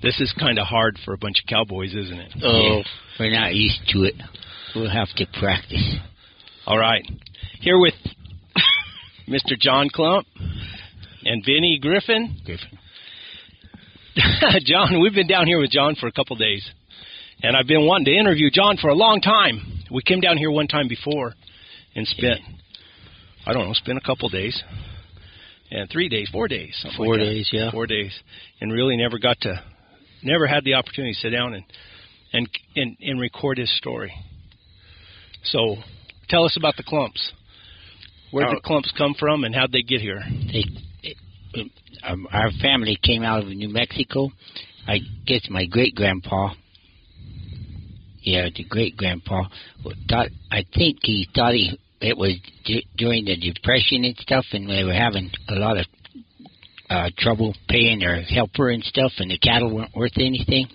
This is kind of hard for a bunch of cowboys, isn't it? Oh, we're not used to it. We'll have to practice. All right. Here with Mr. John Klump and Vinny Griffin. John, we've been down here with John for a couple days, and I've been wanting to interview John for a long time. We came down here one time before and spent, spent a couple days. And 3 days, 4 days. 4 days, yeah. 4 days. And really never had the opportunity to sit down and record his story. So tell us about the Klumps. Where did the Klumps come from and how'd they get here? Our family came out of New Mexico. I guess my great-grandpa, the great-grandpa, I think he thought it was during the Depression and stuff, and they were having a lot of trouble paying their helper and stuff, and the cattle weren't worth anything.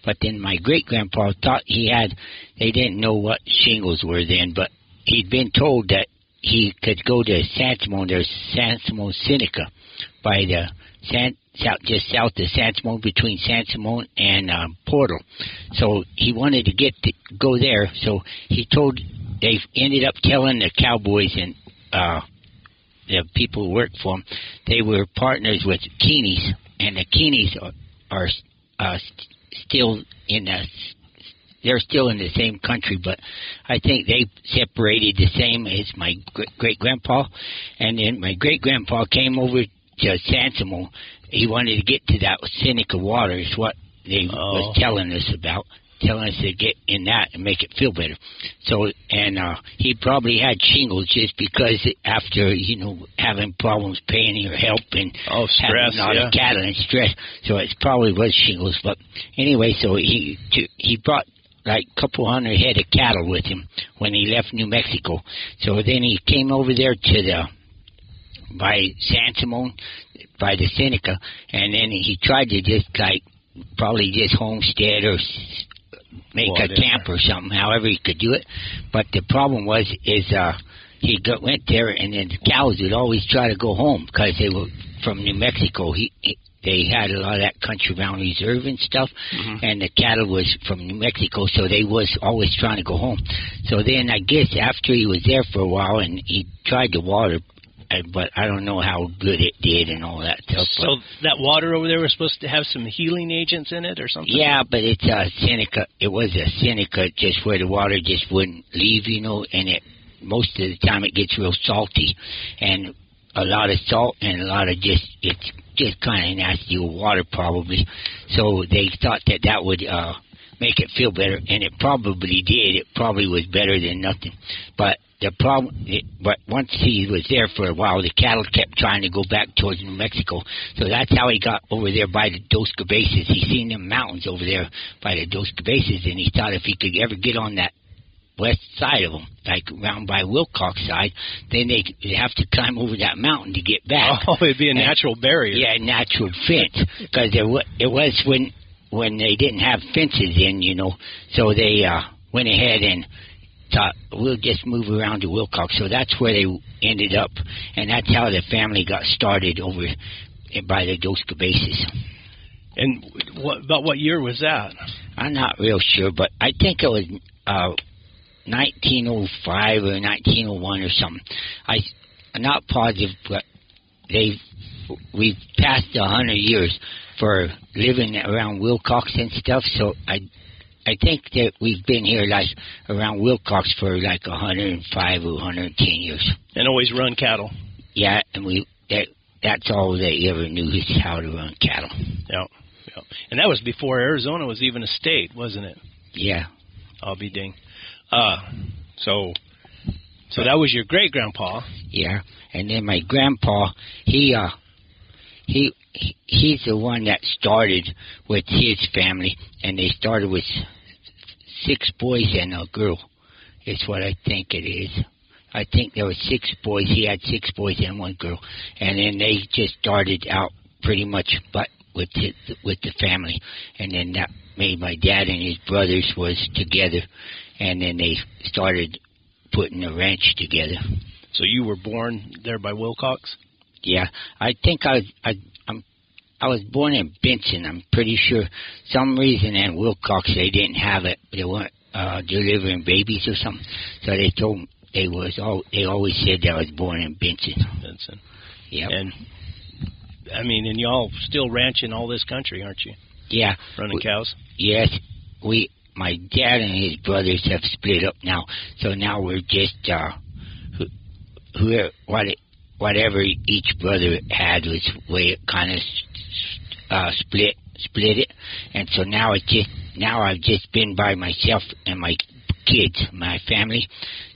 But then my great-grandpa thought they didn't know what shingles were then, but he'd been told that he could go to San Simon. There's San Simon Seneca by the just south of San Simon, between San Simon and Portal. So he wanted to go there, so they ended up telling the cowboys and the people who worked for them, they were partners with Keeney's, and the Keeney's are still they're still in the same country, but I think they separated the same as my great-grandpa. And then my great-grandpa came over to San Simon. He wanted to get to that Seneca water, is what they was telling us about. Telling us to get in that and make it feel better. So, and he probably had shingles just because after, having problems paying your help and stress, having a lot of cattle and stress. So it probably was shingles. But anyway, so he brought like a couple hundred head of cattle with him when he left New Mexico. So then he came over there by San Simon, by the Seneca, and then he tried to probably just homestead or make a camp or something, however he could do it. But the problem went there, and then the cows would always try to go home because they were from New Mexico. They had a lot of that country around reserve and stuff, and the cattle was from New Mexico, so they was always trying to go home. So then I guess after he was there for a while, and he tried to water, but I don't know how good it did and all that stuff. So that water over there was supposed to have some healing agents in it or something? Yeah, but it's a Seneca. It was a Seneca, just where the water just wouldn't leave, and most of the time it gets real salty, and a lot of salt and a lot of it's just kind of nasty water probably. So they thought that would make it feel better, and it probably did. It probably was better than nothing. But but once he was there for a while, the cattle kept trying to go back towards New Mexico. So that's how he got over there by the Dos Cabezas. He seen them mountains over there by the Dos Cabezas, and he thought if he could ever get on that west side of them, like around by Wilcox side, then they'd have to climb over that mountain to get back. Oh, it'd be a natural barrier. Yeah, natural fence, because it was when they didn't have fences in, so they went ahead and thought, we'll just move around to Wilcox. So that's where they ended up, and that's how the family got started over by the Dos Cabezas. And about what year was that? I'm not real sure, but I think it was 1905 or 1901 or something. I'm not positive, but we've passed 100 years for living around Wilcox and stuff, so I think that we've been here around Wilcox for 105 or 110 years. And always run cattle. Yeah, and that's all they ever knew is how to run cattle. Yeah. And that was before Arizona was even a state, wasn't it? Yeah. I'll be dang. So that was your great-grandpa. Yeah, and then my grandpa, he's the one that started with his family, and they started with 6 boys and a girl, is what I think it is. I think there were 6 boys. He had 6 boys and 1 girl, and then they just started out pretty much with the family, and then that made my dad and his brothers was together, and then they started putting a ranch together. So you were born there by Wilcox? Yeah, I think I'm I was born in Benson. I'm pretty sure. Some reason in Wilcox they didn't have it. They weren't delivering babies or something. So they told me they always said that I was born in Benson. Benson. Yeah. And I mean, and y'all still ranch in all this country, aren't you? Yeah. Running cows. Yes. My dad and his brothers have split up now. So now we're just whatever each brother had was the way it kind of split it, and so now I've just been by myself and my kids, my family,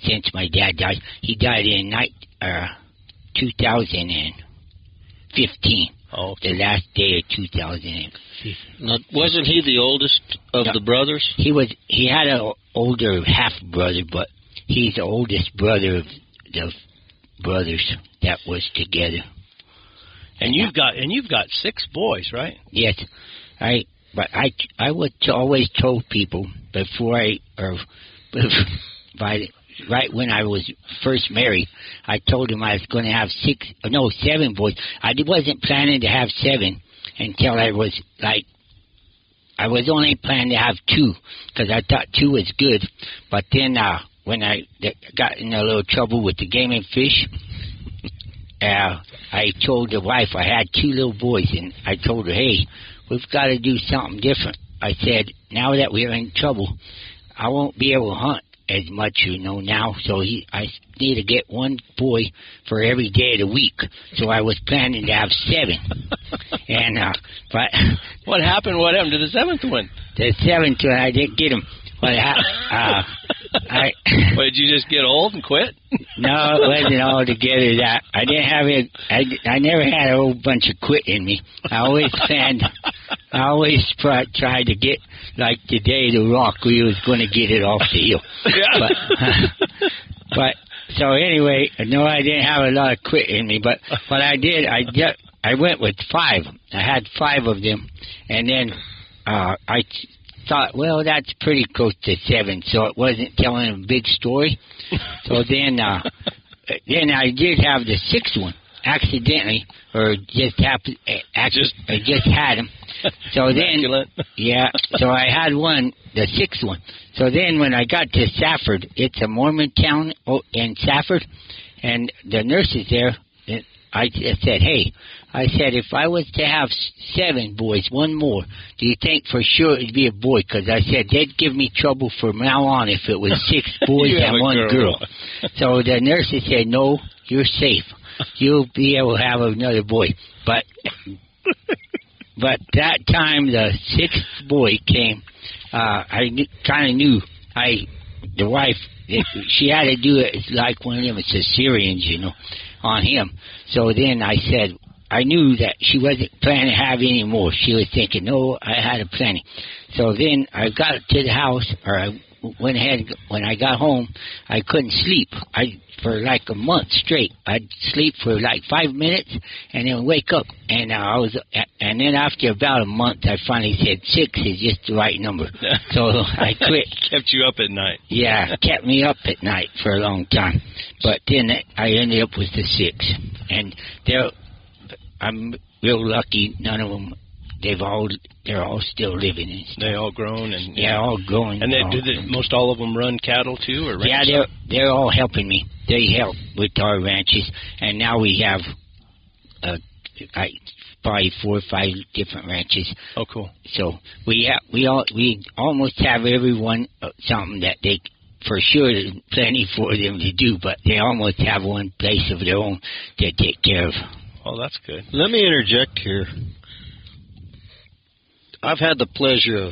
since my dad died. He died in 2015. Oh, okay. The last day of 2015. Now, wasn't he the oldest of the brothers? He had an older half brother, but he's the oldest brother of the brothers that was together. And you've got 6 boys, right? Yes, I would always told people right when I was first married, I told them I was going to have 7 boys. I wasn't planning to have 7 until I was only planning to have 2 because I thought 2 was good. But then when I got in a little trouble with the game and fish, I told the wife I had 2 little boys, and I told her, hey, we've got to do something different. I said, now that we're in trouble, I won't be able to hunt as much, now. So I need to get 1 boy for every day of the week. So I was planning to have 7. And but what happened? What happened to the 7th one? The 7th one, I didn't get him. But did you just get old and quit? No, it wasn't all together that. I didn't have it. I never had a whole bunch of quit in me. I always tried to get, like the day the rock, we was going to get it off the hill. Yeah. But so anyway, no, I didn't have a lot of quit in me. But what I did, I went with 5. I had 5 of them, and then I thought, well, that's pretty close to 7, so it wasn't telling a big story. So then I did have the 6th one accidentally, or just happened. I just had him. So then, yeah. So I had the 6th one. So then when I got to Safford, it's a Mormon town in Safford, and the nurses there, I just said, hey, I said, if I was to have 7 boys, 1 more, do you think for sure it'd be a boy? Because I said they'd give me trouble from now on if it was 6 boys and 1 girl. So the nurses said, no, you're safe. You'll be able to have another boy. But that time the 6th boy came, I kind of knew. The wife, she had to do it like one of them cesareans, on him. So then I said, I knew that she wasn't planning to have any more. She was thinking, no, I had a plenty. So then I got to the house, or I went ahead. When I got home, I couldn't sleep. For like a month straight, I'd sleep for like 5 minutes and then wake up. And and then after about a month, I finally said 6 is just the right number. So I quit. Kept you up at night. Yeah, kept me up at night for a long time. But then I ended up with the 6, and I'm real lucky. None of them. They're all still living and stuff. They all grown and all growing. And most all of them run cattle too, or ranch? Yeah, they're all helping me. They help with our ranches, and now we have probably 4 or 5 different ranches. Oh, cool. So we almost have everyone something that they. For sure, there's plenty for them to do, but they almost have one place of their own to take care of. Oh, that's good. Let me interject here. I've had the pleasure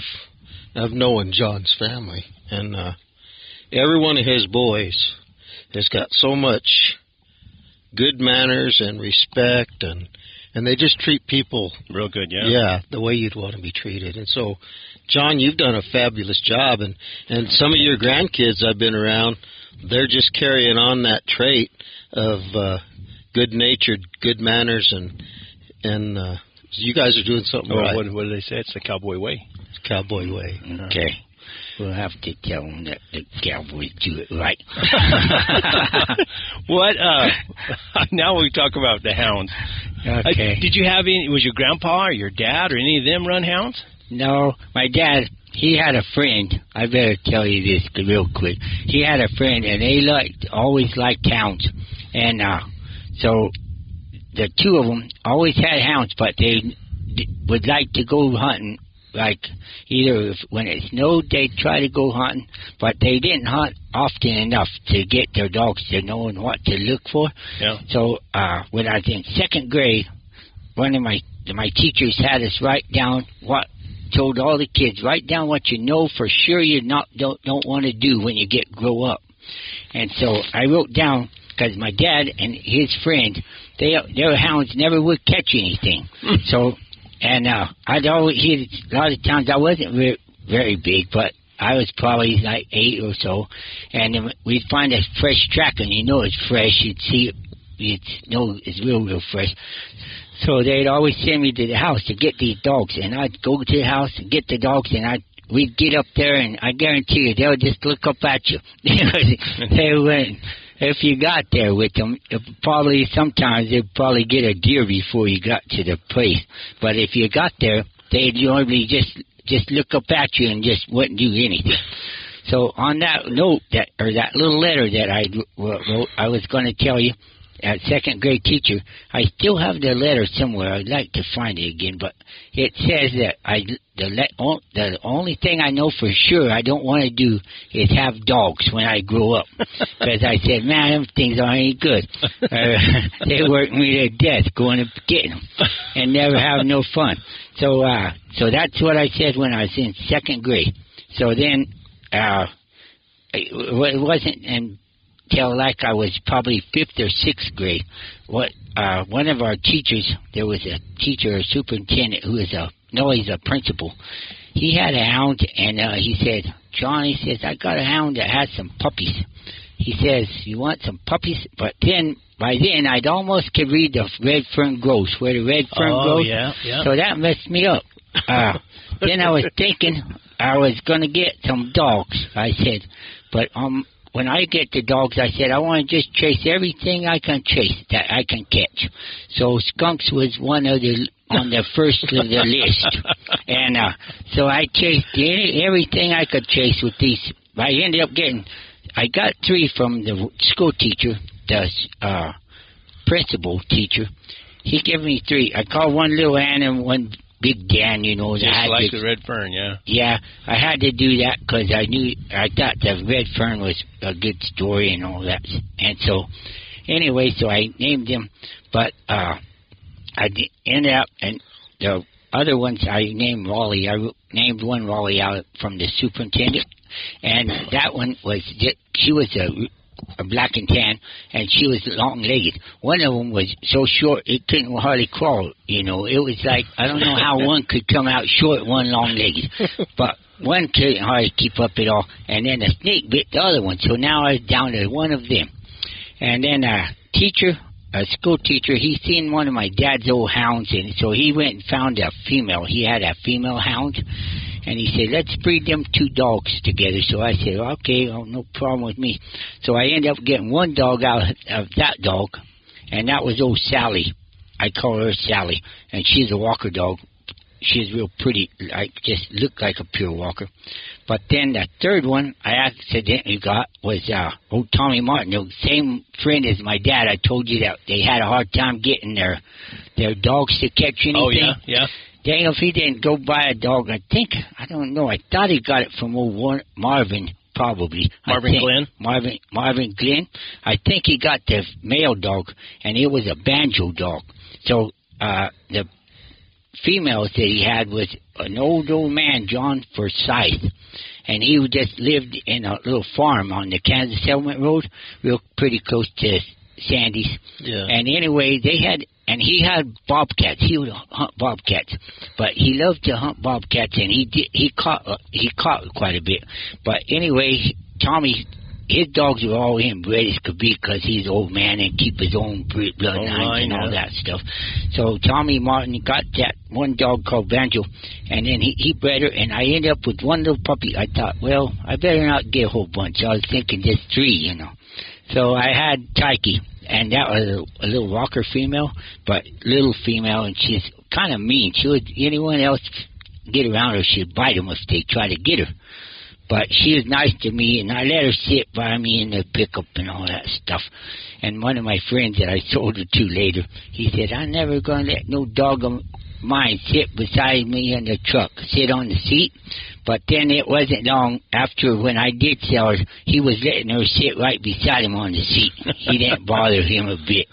of knowing John's family, and every one of his boys has got so much good manners and respect, and they just treat people real good, yeah. Yeah, the way you'd want to be treated. And so, John, you've done a fabulous job, and some of your grandkids I've been around, they're just carrying on that trait of good-natured, good manners, and you guys are doing something right. What do they say? It's the cowboy way. It's the cowboy way. Okay. We'll have to tell them that the cowboys do it right. What? Now we talk about the hounds. Okay. Did you have any? Was your grandpa or your dad or any of them run hounds? No, my dad, he had a friend. I better tell you this real quick. He had a friend, and they always liked hounds. And so the two of them always had hounds, but they would like to go hunting. Like either when it snowed, they'd try to go hunting, but they didn't hunt often enough to get their dogs to know what to look for. Yeah. So when I was in second grade, one of my teachers had us write down told all the kids, write down what you know for sure you don't want to do when you grow up. And so I wrote down, because my dad and his friend, their hounds never would catch anything. So, and I'd always hear a lot of times I wasn't very big, but I was probably like 8 or so, and then we'd find a fresh track, and you know it's fresh. You'd see it, you'd know it's real fresh. So they'd always send me to the house to get these dogs, and I'd go to the house and get the dogs, and we'd get up there, and I guarantee you they'll just look up at you. They wouldn't. If you got there with them, sometimes they'd probably get a deer before you got to the place. But if you got there, they'd normally just look up at you and just wouldn't do anything. So on that note, that little letter that I wrote, I was going to tell you, as second grade teacher, I still have the letter somewhere. I'd like to find it again, but it says that the only thing I know for sure I don't want to do is have dogs when I grow up. Because I said, man, them things aren't any good. They work me to death going and getting them and never have no fun. So that's what I said when I was in second grade. So then it wasn't until like I was probably 5th or 6th grade. One of our teachers, there was a teacher, a superintendent who he's a principal. He had a hound, and he said, John, he says, I got a hound that has some puppies. He says, you want some puppies? But by then, I'd almost could read the red fern grows, where the red fern grows. Yeah. So that messed me up. Then I was thinking I was going to get some dogs, I said. But when I get the dogs, I said, I want to just chase everything I can chase that I can catch. So skunks was one of on the first of the list. And so I chased everything I could chase with these. I got 3 from the school teacher, the principal teacher. He gave me 3. I called one little Ann and one Big Dan, you know. Just like the red fern, yeah. Yeah, I had to do that because I thought the red fern was a good story and all that. And so, anyway, so I named him, but I ended up, and the other ones I named Raleigh. I named one Raleigh out from the superintendent, and that one she was a black and tan, and she was long-legged. One of them was so short it couldn't hardly crawl. You know, it was like I don't know how one could come out short, one long-legged, but one couldn't hardly keep up at all. And then a snake bit the other one, so now I was down to one of them. And then a school teacher, he seen one of my dad's old hounds, and so he went and found a female. He had a female hound, and he said, let's breed them 2 dogs together. So I said, okay, no problem with me. So I ended up getting one dog out of that dog, and that was old Sally. I call her Sally, and she's a walker dog. She's real pretty, just looked like a pure walker. But then the third one I accidentally got was old Tommy Martin, the same friend as my dad. I told you that they had a hard time getting their dogs to catch anything. Oh, yeah. Dang, if he didn't go buy a dog, I don't know. I thought he got it from old Marvin, probably. Glenn? Marvin Glenn. I think he got the male dog, and it was a banjo dog. So the females that he had was an old man, John Forsyth, and he just lived in a little farm on the Kansas Settlement Road, real pretty close to Sandy's. Yeah. And anyway, he had bobcats. He would hunt bobcats, but he loved to hunt bobcats, and he caught quite a bit. But anyway, Tommy, his dogs were all inbred as could be because he's an old man and keep his own bloodlines and all that stuff. So Tommy Martin got that one dog called Banjo, and then he bred her, and I ended up with one little puppy. I thought, well, I better not get a whole bunch. I was thinking just 3, you know. So I had Tyke, and that was a little Walker female, but little female, and she's kind of mean. She would, anyone else get around her, she'd bite them if they try to get her. But she was nice to me, and I let her sit by me in the pickup and all that stuff. And one of my friends that I sold her to later, he said, I'm never going to let no dog of mine sit beside me in the truck, sit on the seat. But then it wasn't long after when I did sell her, he was letting her sit right beside him on the seat. He didn't bother him a bit.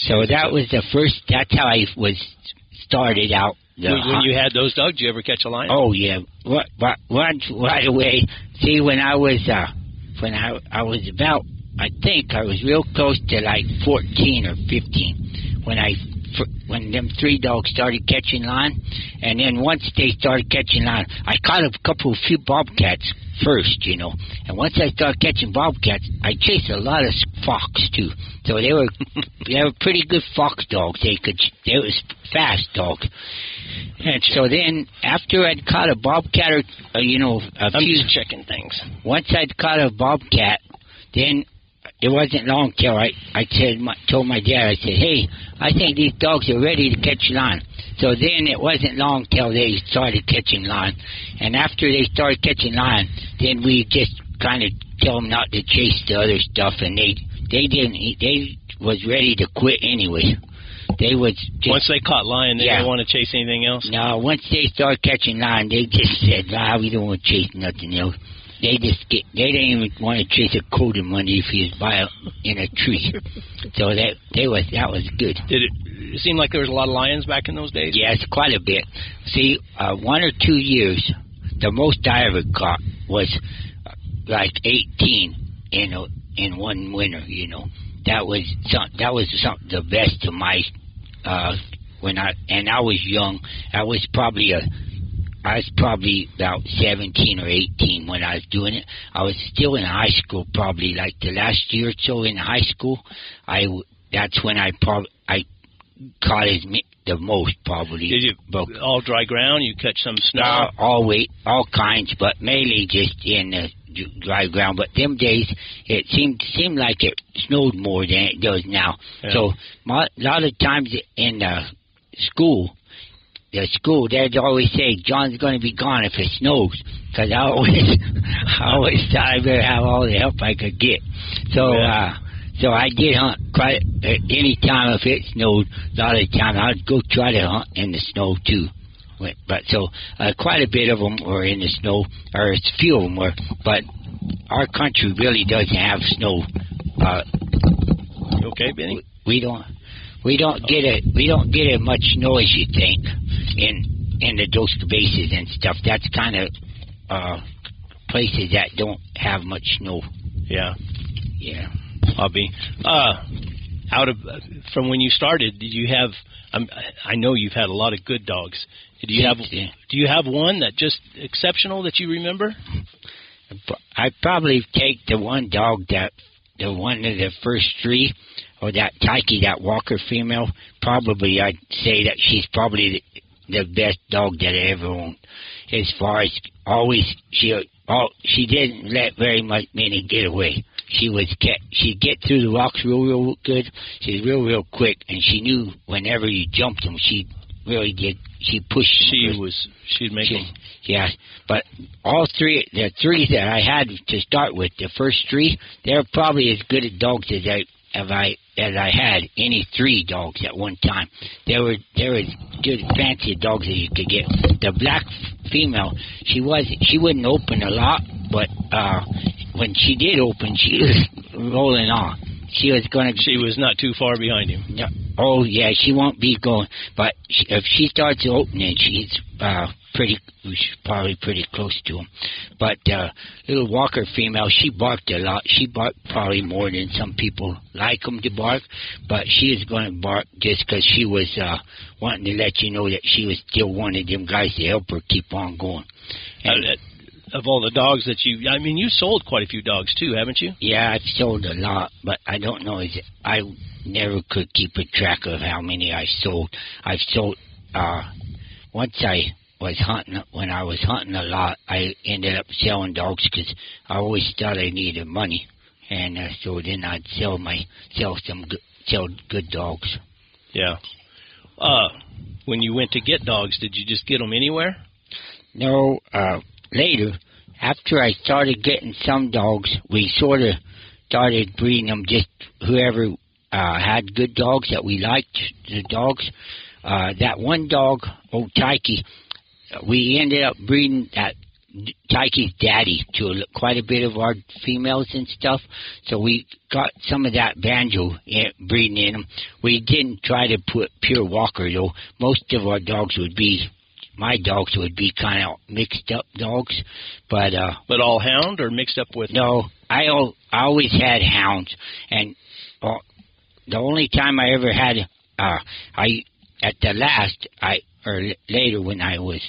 So that was the first, that's how I was started out. When you had those dogs, did you ever catch a lion? Oh, yeah. Right away. See, when I was about, I think I was real close to like 14 or 15 when them 3 dogs started catching lion. And then once they started catching lion, I caught a few bobcats first, you know. And once I started catching bobcats, I chased a lot of fox too. So they were pretty good fox dogs. They was fast dogs. And so then after I'd caught a bobcat or I'm just checking things. Once I'd caught a bobcat, then it wasn't long till I told my dad, I said, hey, I think these dogs are ready to catch lion. So then it wasn't long till they started catching lion. And after they started catching lion, then we just kind of tell them not to chase the other stuff, and they was ready to quit anyway. They was just, once they caught lion, they didn't want to chase anything else? No, once they started catching lion, they just said, we don't want to chase nothing else. They didn't even want to chase a quarter money if he was in a tree. So that was good. Did it seem like there was a lot of lions back in those days? Yes, quite a bit. See, 1 or 2 years, the most I ever caught was like 18 in one winter. You know, that was the best of my when I was young. I was probably about 17 or 18 when I was doing it. I was still in high school, probably like the last year or so in high school. That's when I caught the most, probably. Did you all dry ground? You catch some snow? All kinds, but mainly just in the dry ground. But them days, it seemed like it snowed more than it does now. Yeah. So a lot of times in school, they'd always say, John's going to be gone if it snows, because I always thought I better have all the help I could get. So, so I did hunt quite any time if it snowed. A lot of the time I'd go try to hunt in the snow too. But so quite a bit of them were in the snow, or a few of them were. But our country really doesn't have snow. You okay, Benny? We don't get as much snow as you think in the Dos Bases and stuff. That's kind of places that don't have much snow. Yeah. Yeah. Hobby. From when you started, did you have? I know you've had a lot of good dogs. Do you have one that just exceptional that you remember? I'd probably take the one dog the one of the first 3. Or that Tyke, that Walker female, probably I'd say that she's probably the best dog that I ever owned. As far as always, she didn't let very many get away. She'd get through the rocks real good. She's real quick, and she knew whenever you jumped them, she really did. She pushed. She'd make them. Yeah, but all 3, the 3 that I had to start with, the first 3, they're probably as good a dogs as I had any 3 dogs at one time. They were as good fancy dogs as you could get. The black female, she wouldn't open a lot, but when she did open, she was rolling on. She was not too far behind him. No, oh yeah, she won't be going. But if she starts opening, she's probably pretty close to him. But little Walker female, she barked a lot. She barked probably more than some people like them to bark. But she is going to bark just because she was wanting to let you know that she was still one of them guys to help her keep on going. And, of all the dogs that you sold quite a few dogs too, haven't you? Yeah, I've sold a lot, but I don't know. I never could keep a track of how many I sold. I've sold, once when I was hunting a lot, I ended up selling dogs because I always thought I needed money. and so then I'd sell good dogs. Yeah. When you went to get dogs, did you just get them anywhere? No, later, after I started getting some dogs, we sort of started breeding them, just whoever had good dogs that we liked, the dogs. That one dog, old Tyke, we ended up breeding that Tyke's daddy to quite a bit of our females and stuff. So we got some of that banjo breeding in them. We didn't try to put pure walker, though. Most of our dogs would be, my dogs would be kind of mixed up dogs. But all hound or mixed up with? No, I always had hounds. And the only time I ever had, at the last, later when I was,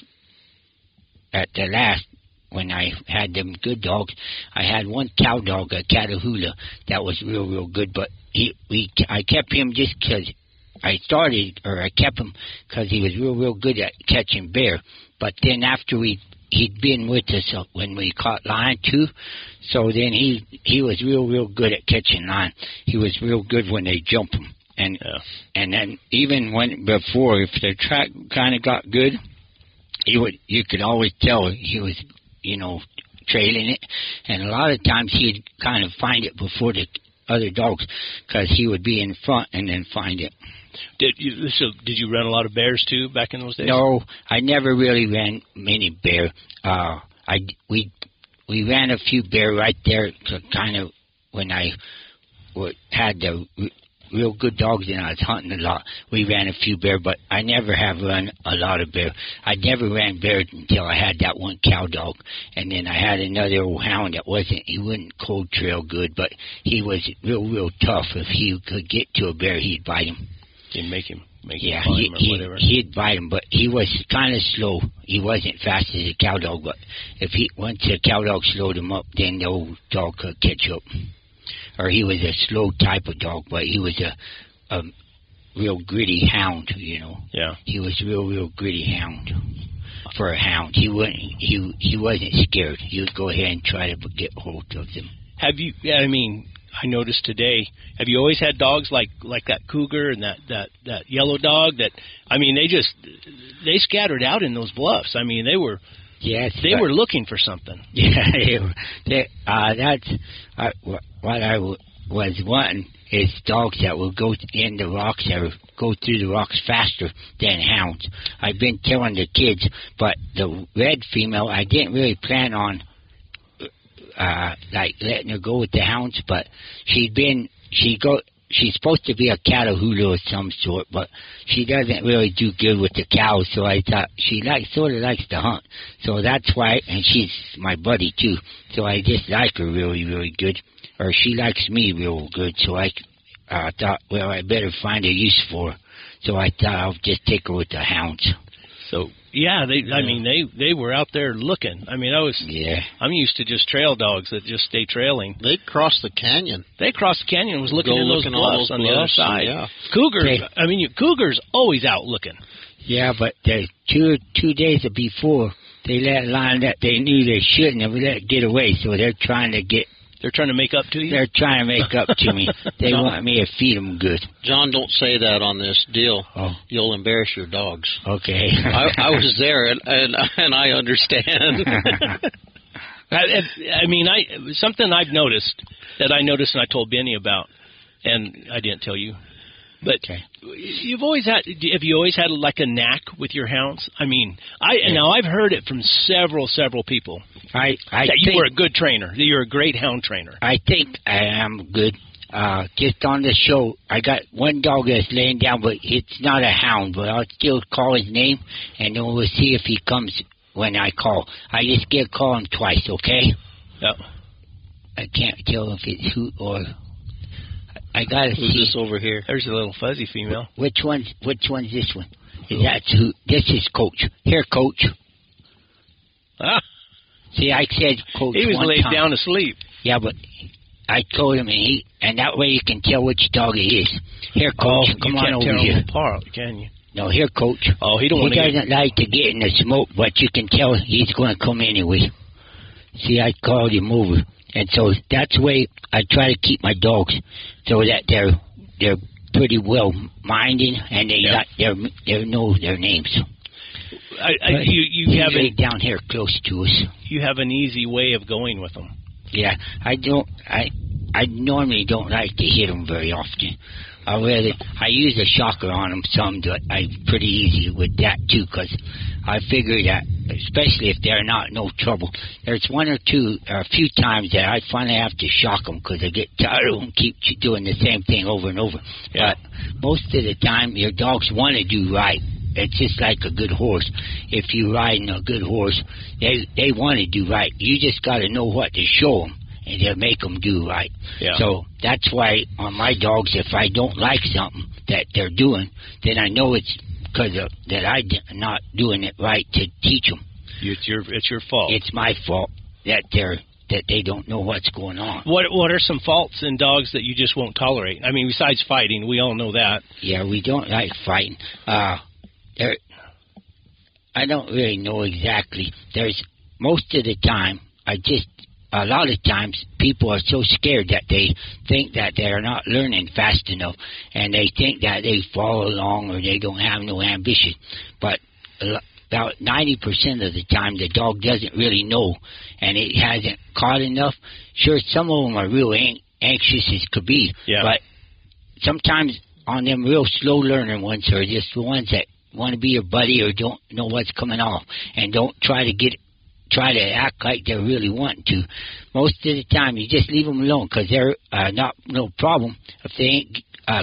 at the last, when I had them good dogs, I had one cow dog, a Catahoula, that was real good. But I kept him just because I kept him because he was real good at catching bear. But then after he'd been with us when we caught lion too, so then he was real good at catching lion. He was real good when they jump him. And then even before, if the track kind of got good, you could always tell he was, trailing it, and a lot of times he'd kind of find it before the other dogs, because he would be in front and then find it. Did you run a lot of bears too back in those days? No, I never really ran many bear. We ran a few bear right there, kind of when I had the real good dogs and I was hunting a lot. We ran a few bear, but I never have run a lot of bear. I never ran bear until I had that one cow dog, and then I had another old hound that he wouldn't cold trail good, but he was real tough. If he could get to a bear, he'd bite him. He'd make him climb or whatever. He'd bite him, but he was kind of slow. He wasn't fast as a cow dog, but once a cow dog slowed him up, then the old dog could catch up. Or he was a slow type of dog, but he was a real gritty hound, Yeah. He was real gritty hound. For a hound, he wasn't scared. He would go ahead and try to get hold of them. Have you? I mean, I noticed today. Have you always had dogs like that cougar and that yellow dog? They scattered out in those bluffs. I mean, they were. Yes, they were looking for something. Yeah, that's what I was wanting, is dogs that will go in the rocks or go through the rocks faster than hounds. I've been telling the kids, but the red female, I didn't really plan on letting her go with the hounds, but she's supposed to be a Catahoula of some sort, but she doesn't really do good with the cows, so I thought she sort of likes to hunt. So that's why, and she's my buddy too, so I just like her really good. Or she likes me real good, so I thought, well, I better find a use for her. So I thought I'll just take her with the hounds. So, yeah, they were out there looking. I mean, I'm used to just trail dogs that just stay trailing. They crossed the canyon. They crossed the canyon and was looking in those bluffs on the other side. Yeah. Cougars, Cougars always out looking. Yeah, but the two days before, they let a lion that they knew they shouldn't have let get away, so they're trying to make up to you? They're trying to make up to me. They want me to feed them good. John, don't say that on this deal. Oh. You'll embarrass your dogs. Okay. I was there, and I understand. Something I've noticed and I told Benny about, and I didn't tell you. But have you always had like a knack with your hounds? I mean, now I've heard it from several people. That you were a good trainer. That you're a great hound trainer. I think I am good. Just on the show, I got one dog that's laying down, but it's not a hound. But I'll still call his name, and then we'll see if he comes when I call. I just get call him twice, okay? Yep. I can't tell if it's who or. I gotta see. Who's this over here? There's a little fuzzy female. Which one's this one? This is Coach. Here, Coach. Ah. See, I said Coach. He was one laid time. down to sleep. Yeah, but I told him, and that way you can tell which dog it is. Here, Coach. Come on over here. You can't tell them apart, can you? No, here, Coach. Oh, he doesn't like to get in the smoke, but you can tell he's going to come anyway. See, I called him over. And so that's the way I try to keep my dogs, so that they're pretty well minded and they know their names. You have it down here close to us. You have an easy way of going with them. Yeah, I normally don't like to hit them very often. I use a shocker on them some, but I'm pretty easy with that too, because I figure that, especially if they're not no trouble. There's a few times that I finally have to shock them because I get tired of them keep doing the same thing over and over. Yeah. But most of the time, your dogs want to do right. It's just like a good horse. If you're riding a good horse, they want to do right. You just got to know what to show them, and they'll make them do right. Yeah. So that's why on my dogs, if I don't like something that they're doing, then I know it's because that I'm not doing it right to teach them. It's your fault. It's my fault that they don't know what's going on. What are some faults in dogs that you just won't tolerate? I mean, besides fighting, we all know that. Yeah, we don't like fighting. I don't really know exactly. There's most of the time, a lot of times people are so scared that they think that they're not learning fast enough, and they think that they follow along or they don't have no ambition. But about 90% of the time, the dog doesn't really know, and it hasn't caught enough. Sure, some of them are real anxious as could be, but sometimes on them real slow learning ones are just the ones that want to be your buddy or don't know what's coming off and don't try to act like they're really wanting to. Most of the time, you just leave them alone because they're not no problem. If they ain't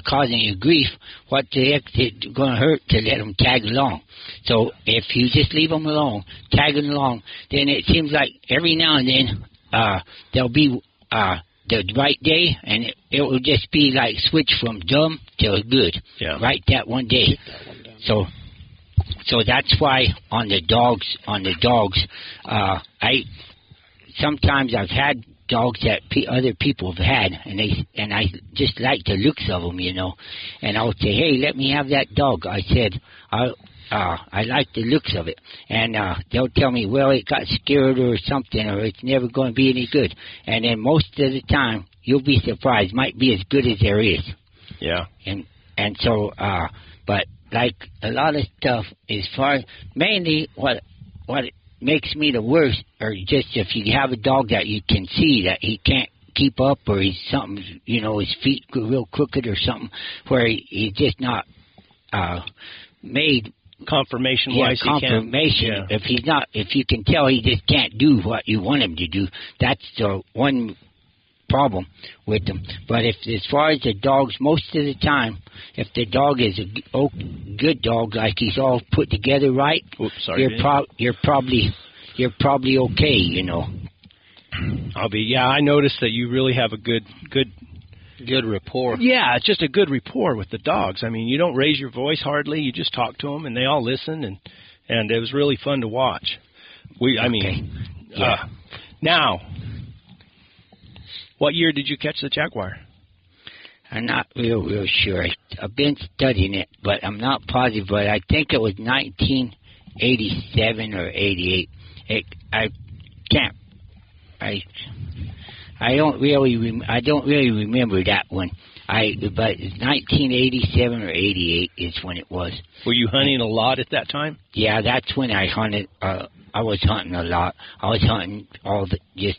causing you grief, what the heck is it going to hurt to let them tag along? So if you just leave them alone, tagging along, then it seems like every now and then there'll be the right day, and it will just be like switch from dumb to good. Yeah. Right that one day. So that's why on the dogs, sometimes I've had dogs that other people have had, and I just like the looks of them, you know. And I'll say, hey, let me have that dog. I said, I like the looks of it. And they'll tell me, well, it got scared or something, or it's never going to be any good. And then most of the time, you'll be surprised. Might be as good as there is. Yeah. And so, but like a lot of stuff, as far mainly what makes me the worst, or just if you have a dog that you can see that he can't keep up, or he's something, you know, his feet go real crooked or something, where he's just not made confirmation-wise. Confirmation. Yeah. If you can tell he just can't do what you want him to do, that's the one problem with them. But if, as far as the dogs, most of the time, if the dog is a good dog, like he's all put together right, you're probably okay, you know. I noticed that you really have a good rapport. Yeah, it's just a good rapport with the dogs. I mean, you don't raise your voice hardly. You just talk to them, and they all listen, and it was really fun to watch. Now, what year did you catch the Jaguar? I'm not real sure. I've been studying it, but I'm not positive. But I think it was 1987 or 88. I don't really remember that one. But it's 1987 or 88 is when it was. Were you hunting a lot at that time? Yeah, that's when I hunted. I was hunting a lot. I was hunting just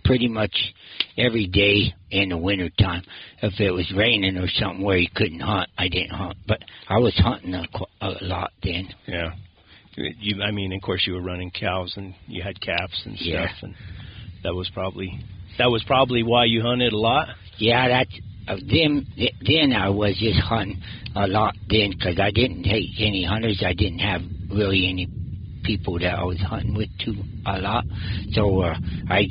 pretty much every day in the winter time. If it was raining or something where you couldn't hunt, I didn't hunt. But I was hunting a lot then. Yeah. Of course, you were running cows and you had calves and stuff, and that was probably why you hunted a lot. Yeah, that's then I was just hunting a lot then, because I didn't hate any hunters. I didn't have really any people that I was hunting with too a lot. So I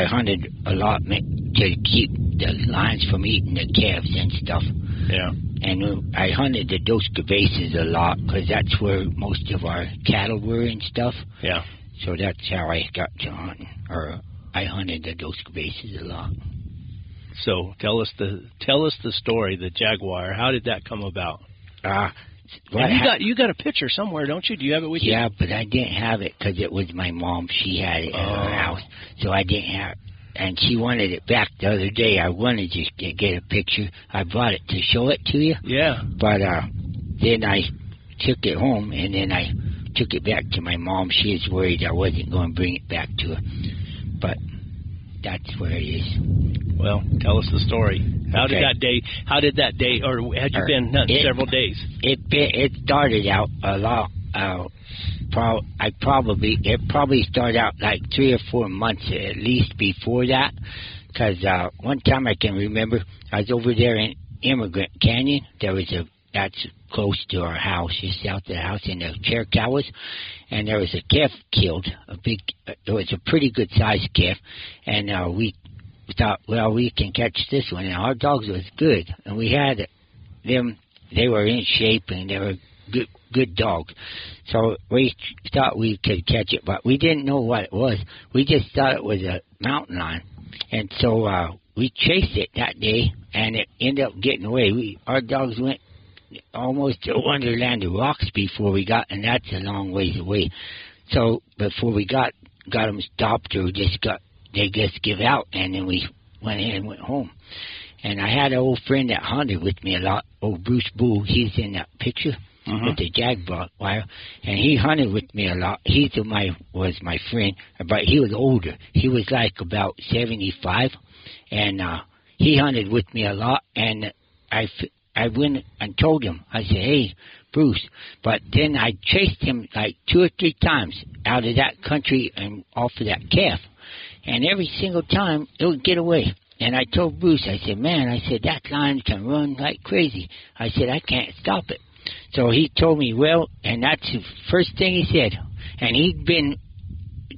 hunted a lot to keep the lions from eating the calves and stuff. Yeah. And I hunted the Dos Cabezas a lot, because that's where most of our cattle were and stuff. Yeah. So that's how I got to hunting, or I hunted the Dos Cabezas a lot. So tell us the story, the Jaguar. How did that come about? And you got a picture somewhere, don't you? Do you have it with you? Yeah, but I didn't have it because it was my mom. She had it in her house, so I didn't have it. And she wanted it back the other day. I wanted to just get a picture. I brought it to show it to you. Yeah. But then I took it home, and then I took it back to my mom. She was worried I wasn't going to bring it back to her. But that's where it is. Well, tell us the story. How did that day, or had you been several days? It started out a lot. It probably started out like 3 or 4 months at least before that, because one time I can remember I was over there in Immigrant Canyon. That's close to our house, just south of the house in the Cherokee, and there was a calf killed. It was a pretty good sized calf, and we thought, well, we can catch this one. And our dogs was good, and we had them. They were in shape, and they were good dogs. So we thought we could catch it, but we didn't know what it was. We just thought it was a mountain lion. And so we chased it that day, and it ended up getting away. Our dogs went almost to Wonderland of Rocks before we got, and that's a long ways away. So before we got them stopped, or they just give out, and then we went in and went home. And I had an old friend that hunted with me a lot, old Bruce Bull. He's in that picture. With the Jaguar, and he hunted with me a lot. He was my friend, but he was older. He was like about 75, and he hunted with me a lot. And I went and told him, I said, hey, Bruce. But then I chased him like 2 or 3 times out of that country and off of that calf, and every single time it would get away. And I told Bruce, I said, man, that lion can run like crazy. I said, I can't stop it. So he told me, well, and that's the first thing he said. And he'd been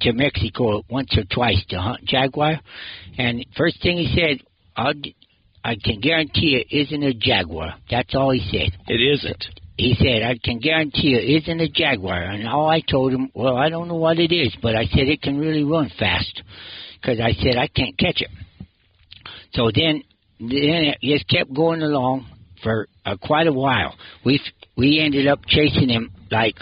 to Mexico once or twice to hunt jaguar. And first thing he said, I can guarantee it isn't a jaguar. That's all he said. It isn't. He said, I can guarantee it isn't a jaguar. And all I told him, well, I don't know what it is, but I said it can really run fast. Because I said I can't catch it. So then it just kept going along for quite a while. We ended up chasing him, like,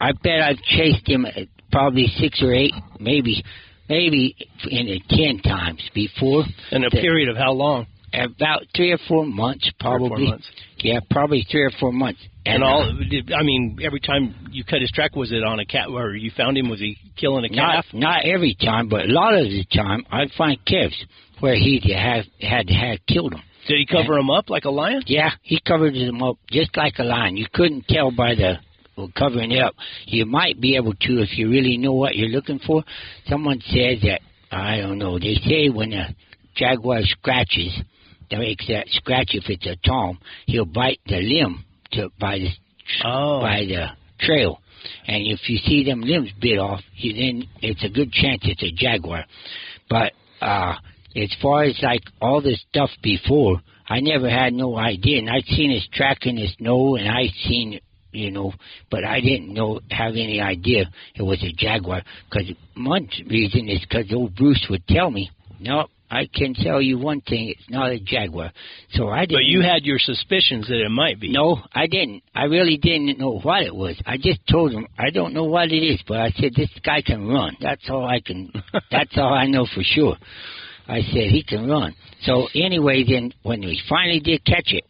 I bet I've chased him probably 6 or 8, maybe in 10 times before. In a period of how long? About 3 or 4 months, probably. 3 or 4 months. Yeah, probably 3 or 4 months. And every time you cut his track, was it on a cat, or you found him, was he killing a calf? Not every time, but a lot of the time, I'd find calves where he had killed them. Did he cover him up like a lion? Yeah, he covered him up just like a lion. You couldn't tell by the covering it up. You might be able to if you really know what you're looking for. Someone says that, I don't know, they say when a jaguar scratches, that makes that scratch, if it's a tom, he'll bite the limb by the trail. And if you see them limbs bit off, then it's a good chance it's a jaguar. But as far as like all this stuff before, I never had no idea. And I'd seen his track in the snow, and I'd seen it, but I didn't have any idea it was a jaguar. Because one reason is because old Bruce would tell me, no, I can tell you one thing, it's not a jaguar. So I didn't. But you had your suspicions that it might be. No, I didn't. I really didn't know what it was. I just told him, I don't know what it is, but I said, this guy can run. That's all that's all I know for sure. I said, he can run. So anyway, then when we finally did catch it,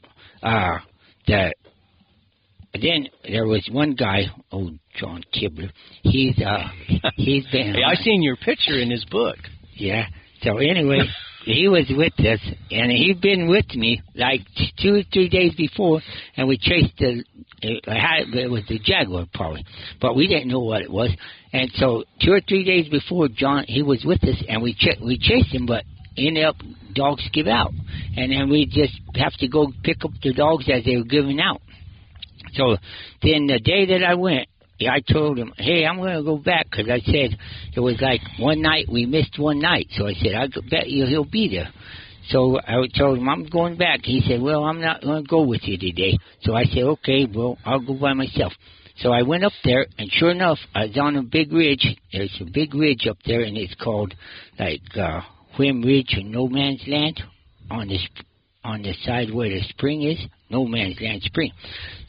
then there was one guy, John Kibler. He's been. Hey, I seen your picture in his book. Yeah. So anyway, he was with us, and he'd been with me like 2 or 3 days before, and we chased it was the jaguar probably, but we didn't know what it was. And so 2 or 3 days before, John, he was with us, and we chased him, but ended up dogs give out, and then we just have to go pick up the dogs as they were giving out. So then the day that I went, I told him, hey, I'm going to go back, because I said it was like one night, we missed one night. So I said, I bet you he'll be there. So I told him, I'm going back. He said, well, I'm not going to go with you today. So I said, okay, well, I'll go by myself. So I went up there, and sure enough, I was on a big ridge. There's a big ridge up there, and it's called like Whim Ridge or No Man's Land on this on the side where the spring is, no man's land spring.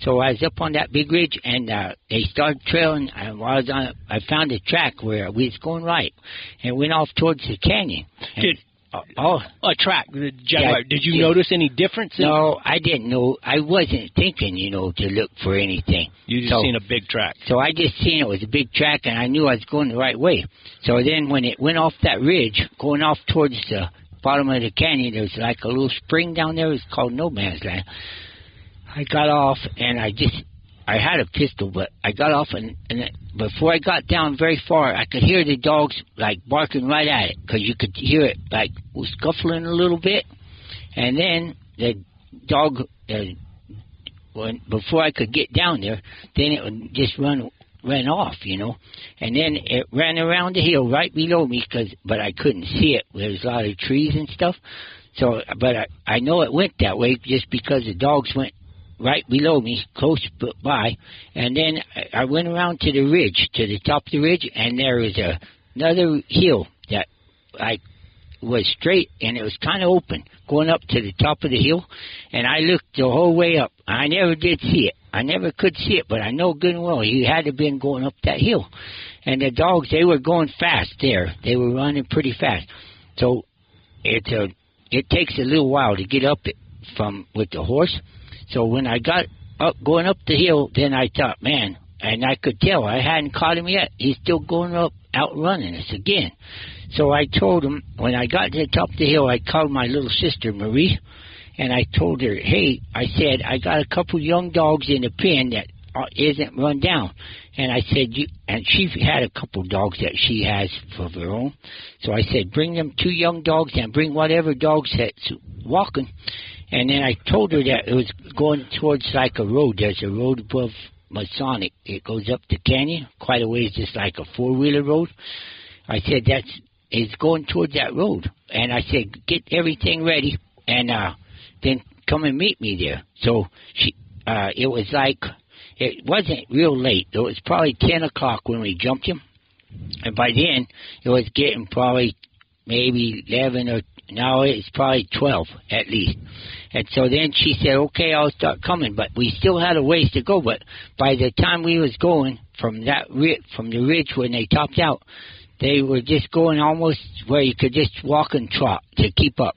So I was up on that big ridge, and they started trailing. While I was on, I found a track where we was going right, and went off towards the canyon. And a track, the Jaguar. Did you notice any difference? No, I didn't know. I wasn't thinking, to look for anything. You just seen a big track. So I just seen it was a big track, and I knew I was going the right way. So then when it went off that ridge, going off towards the bottom of the canyon, there was like a little spring down there. It was called No Man's Land. I got off, and I had a pistol, but I got off, and before I got down very far, I could hear the dogs, like, barking right at it, because you could hear it, like, scuffling a little bit. And then the dog, before I could get down there, then it would just ran off, And then it ran around the hill right below me, but I couldn't see it. There was a lot of trees and stuff. So, but I know it went that way just because the dogs went right below me, close by, and then I went around to the ridge, to the top of the ridge, and there was another hill that was straight, and it was kind of open, going up to the top of the hill, and I looked the whole way up. I never did see it. I never could see it, but I know good and well he had to have been going up that hill. And the dogs, they were going fast there. They were running pretty fast. So it takes a little while to get up it with the horse. So when I got up, going up the hill, then I thought, man, and I could tell I hadn't caught him yet. He's still going up, outrunning us again. So I told him, when I got to the top of the hill, I called my little sister, Marie, and I told her, hey, I said, I got a couple young dogs in the pen that isn't run down. And I said, and she had a couple dogs that she has of her own. So I said, bring them 2 young dogs and bring whatever dogs that's walking. And then I told her that it was going towards like a road. There's a road above Masonic. It goes up the canyon quite a ways, just like a 4-wheeler road. I said, it's going towards that road. And I said, get everything ready and then come and meet me there. So it was like, it wasn't real late. It was probably 10 o'clock when we jumped him. And by then, it was getting probably maybe 11 or now it's probably 12 at least. And so then she said, okay, I'll start coming. But we still had a ways to go. But by the time we was going from the ridge when they topped out, they were just going almost where you could just walk and trot to keep up.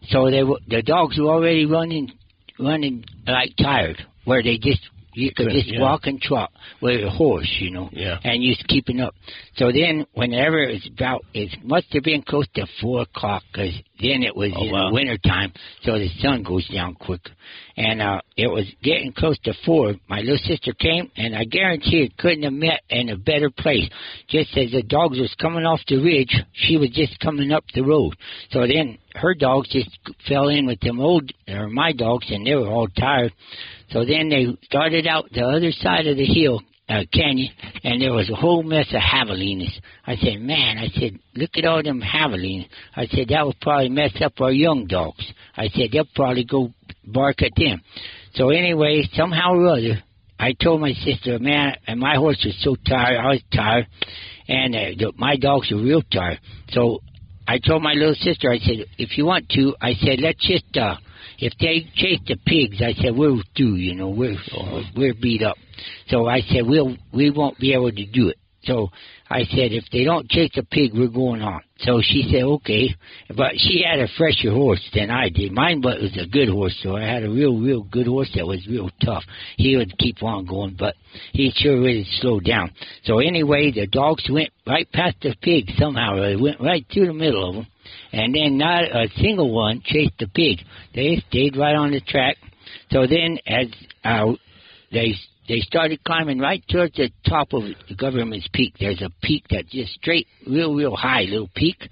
So the dogs were already running like tired, where you could just walk and trot with a horse, and you're keeping up. So then, whenever it must have been close to 4 o'clock, because then it was the winter time, so the sun goes down quicker. And it was getting close to 4. My little sister came, and I guarantee it couldn't have met in a better place. Just as the dogs was coming off the ridge, she was just coming up the road. So then her dogs just fell in with my dogs, and they were all tired. So then they started out the other side of the hill, canyon, and there was a whole mess of javelinas. I said, man, look at all them javelinas. I said, that would probably mess up our young dogs. I said, they'll probably go bark at them. So anyway, somehow or other, I told my sister, man, and my horse was so tired, I was tired, and my dogs were real tired. So I told my little sister, I said, if you want to, I said, let's just, if they chase the pigs, I said, we're through, we're beat up. So I said, we won't be able to do it. So I said, if they don't chase the pig, we're going on. So she said, okay. But she had a fresher horse than I did. Mine was a good horse, so I had a real good horse that was real tough. He would keep on going, but he sure really slowed down. So anyway, the dogs went right past the pig somehow. They went right through the middle of them. And then not a single one chased the pig. They stayed right on the track. So then as they started climbing right towards the top of the government's peak. There's a peak that's just straight, real high little peak.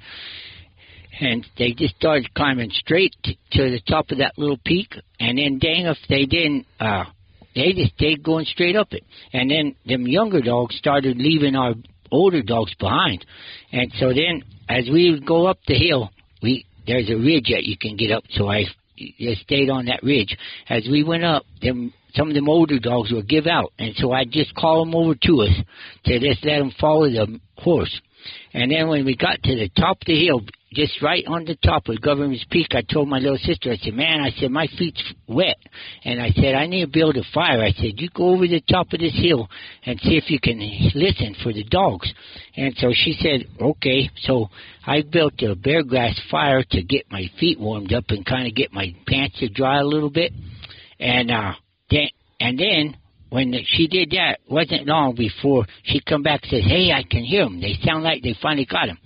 And they just started climbing straight to the top of that little peak. And then dang if they didn't, they just stayed going straight up it. And then them younger dogs started leaving our older dogs behind. And so then as we would go up the hill, there's a ridge that you can get up. So I just stayed on that ridge. As we went up, them some of them older dogs would give out. And so I'd just call them over to us to just let them follow the horse. And then when we got to the top of the hill, just right on the top of Governor's Peak, I told my little sister, I said, man, I said, my feet's wet. And I said, I need to build a fire. I said, you go over the top of this hill and see if you can listen for the dogs. And so she said, okay. So I built a bear grass fire to get my feet warmed up and kind of get my pants to dry a little bit. And then when she did that, wasn't long before she come back and says, hey, I can hear them. They sound like they finally got them.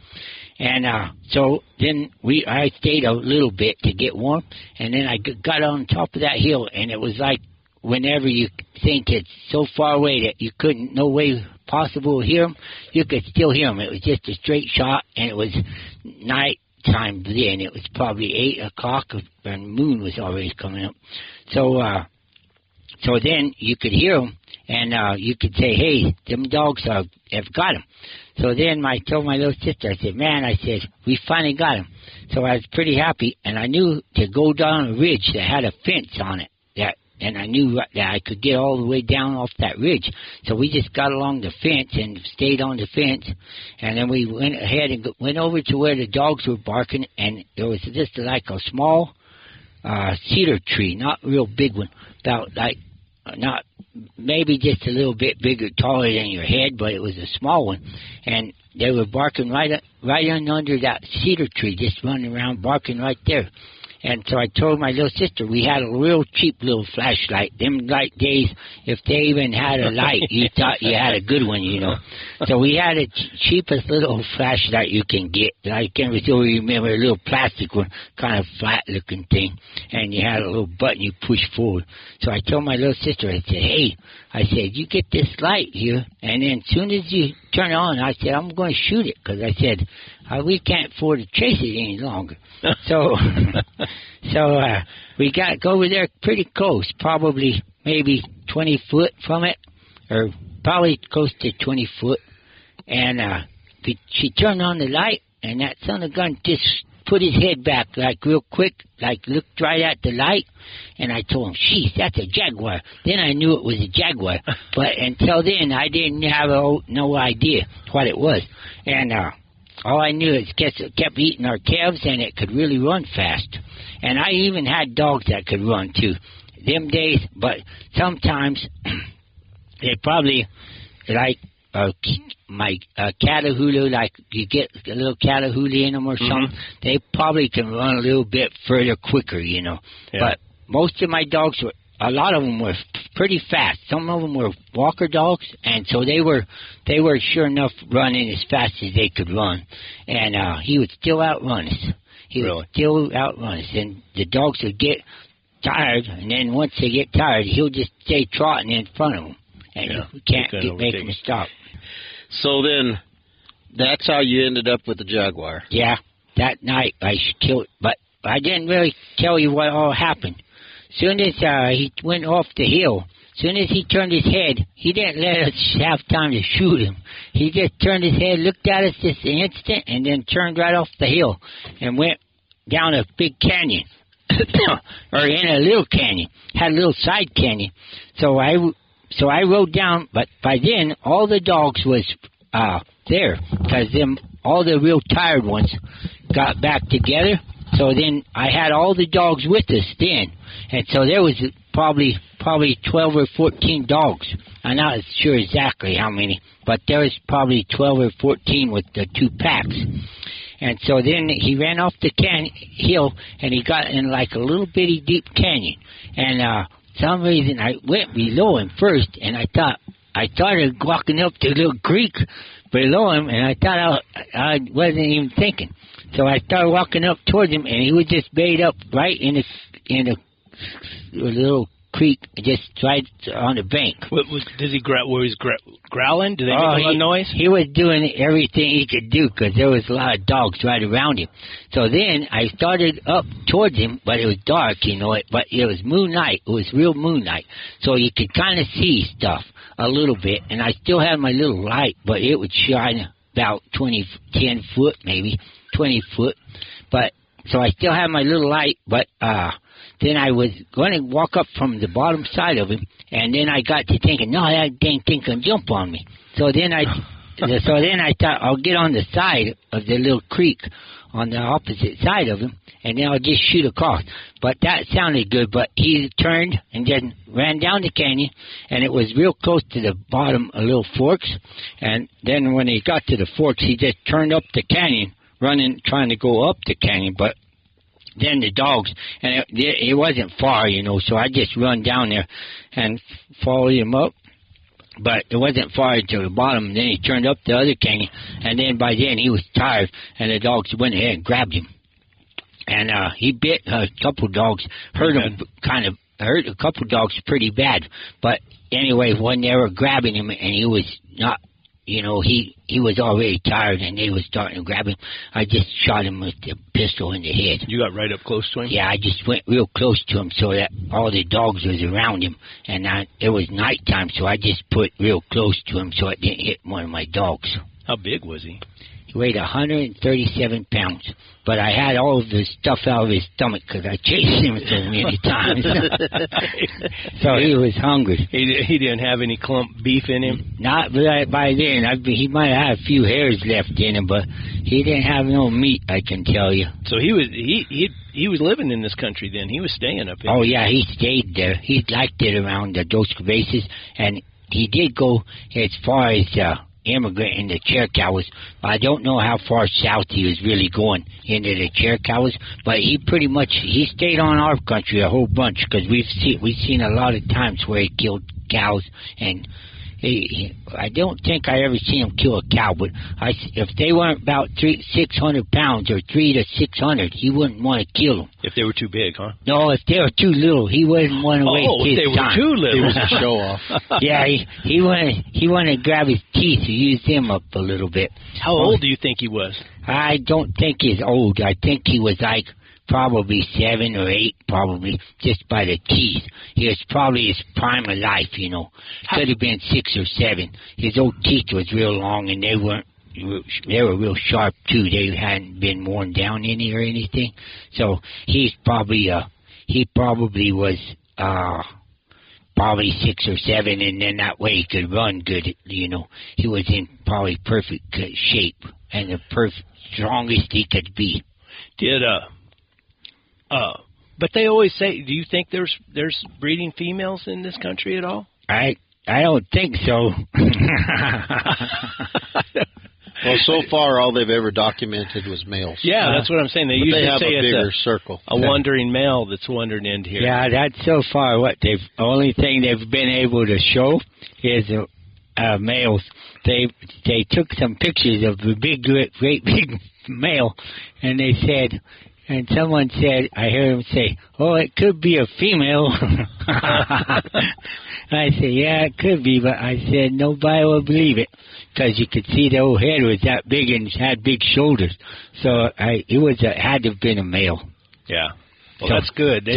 And so then I stayed a little bit to get warm, and then I got on top of that hill, and it was like whenever you think it's so far away that you couldn't, no way possible to hear them, you could still hear them. It was just a straight shot, and it was night time then. It was probably 8 o'clock, and the moon was already coming up. So then you could hear them, and you could say, hey, them dogs have got them. So then I told my little sister, I said, man, I said, we finally got him. So I was pretty happy, and I knew to go down a ridge that had a fence on it, and I knew that I could get all the way down off that ridge. So we just got along the fence and stayed on the fence, and then we went ahead and went over to where the dogs were barking, and there was just like a small cedar tree, not a real big one, about like not maybe just a little bit bigger, taller than your head, but it was a small one. And they were barking right under that cedar tree, just running around barking right there. And so I told my little sister, we had a real cheap little flashlight. Them light days, if they even had a light, you thought you had a good one, you know. So we had the cheapest little flashlight you can get. I can't really remember, a little plastic one, kind of flat-looking thing. And you had a little button you push forward. So I told my little sister, I said, hey, I said, you get this light here, and then as soon as you turn it on, I said, I'm going to shoot it, because I said, we can't afford to chase it any longer. So we got over there pretty close, probably maybe 20 foot from it, or probably close to 20 foot. And she turned on the light, and that son of a gun just put his head back like real quick, like looked right at the light. And I told him, sheesh, that's a Jaguar. Then I knew it was a Jaguar. But until then, I didn't have no idea what it was. And all I knew is it kept eating our calves, and it could really run fast. And I even had dogs that could run, too, them days. But sometimes they probably, like my Catahoula, like you get a little Catahoula in them or something, they probably can run a little bit further quicker, you know. Yeah. But most of my dogs a lot of them were pretty fast. Some of them were walker dogs, and so they were sure enough running as fast as they could run. And he would still outrun us. He would still outrun us. And the dogs would get tired, and then once they get tired, he'll just stay trotting in front of them. And you can't make him stop. So then, that's how you ended up with the Jaguar. Yeah, that night I killed, but I didn't really tell you what all happened. Soon as he went off the hill, soon as he turned his head, he didn't let us have time to shoot him. He just turned his head, looked at us just an instant, and then turned right off the hill and went down a big canyon, or in a little canyon, had a little side canyon. So I rode down, but by then all the dogs was there, because all the real tired ones got back together. So then I had all the dogs with us then. And so there was probably 12 or 14 dogs. I'm not sure exactly how many, but there was probably 12 or 14 with the 2 packs. And so then he ran off the hill, and he got in like a little bitty deep canyon. And some reason I went below him first, and I started walking up to a little creek below him, and I thought I wasn't even thinking. So I started walking up towards him, and he was just bait up right in a little creek, just right on the bank. Was he growling? Did they make a noise? He was doing everything he could do, because there was a lot of dogs right around him. So then I started up towards him, but it was dark, you know. But it was moonlight. It was real moonlight. So you could kind of see stuff a little bit, and I still had my little light, but it would shine about 10 foot, maybe 20 foot. But so I still had my little light, but then I was going to walk up from the bottom side of him, and then I got to thinking, no, that dang thing can jump on me. So then I thought I'll get on the side of the little creek on the opposite side of him, and then I'll just shoot across. But that sounded good, but he turned and then ran down the canyon, and it was real close to the bottom of little forks. And then when he got to the forks, he just turned up the canyon, running, trying to go up the canyon. But then the dogs, and it wasn't far, so I just run down there and followed him up. But it wasn't far to the bottom. Then he turned up the other canyon, and then by then he was tired, and the dogs went ahead and grabbed him. And he bit a couple dogs, hurt a couple dogs pretty bad. But anyway, when they were grabbing him, and he was not, he was already tired, and they was starting to grab him, I just shot him with the pistol in the head. You got right up close to him? Yeah, I just went real close to him so that all the dogs was around him, and it was nighttime, so I just put real close to him so it didn't hit one of my dogs. How big was he? He weighed 137 pounds, but I had all of the stuff out of his stomach because I chased him so many times. So he was hungry. He didn't have any clump beef in him? Not by then. He might have had a few hairs left in him, but he didn't have no meat, I can tell you. So he was living in this country then. He was staying up here. Oh, yeah, he stayed there. He liked it around the Dos Cabezas, and he did go as far as immigrant in the Chiricahuas. I don't know how far south he was really going into the Chiricahuas, but he stayed on our country a whole bunch because we've seen a lot of times where he killed cows, and I don't think I ever seen him kill a cow, but if they weren't about 600 pounds or 300 to 600, he wouldn't want to kill them. If they were too big, huh? No, if they were too little, he wouldn't want to waste his time. Oh, if they were too little. He was a show-off. Yeah, he wanted to grab his teeth and use them up a little bbit. How old do you think he was? I don't think he's old. I think he was like probably 7 or 8, probably, just by the teeth. He was probably his prime of life, Could have been 6 or 7. His old teeth was real long, and they were real sharp, too. They hadn't been worn down any or anything. So he probably was probably 6 or 7, and then that way he could run good, He was in probably perfect shape, and the strongest he could be. But they always say, do you think there's breeding females in this country at all? I don't think so. Well, so far, all they've ever documented was males. Yeah, that's what I'm saying. They usually have say a bigger it's circle. A wandering male that's wandered into here. Yeah, that's so far what the only thing they've been able to show is males. They took some pictures of the great big male, and they said. And someone said, I heard him say, oh, it could be a female. I said, yeah, it could be, but I said, nobody will believe it, because you could see the old head was that big and had big shoulders. So it had to have been a male. Yeah. Well, that's good.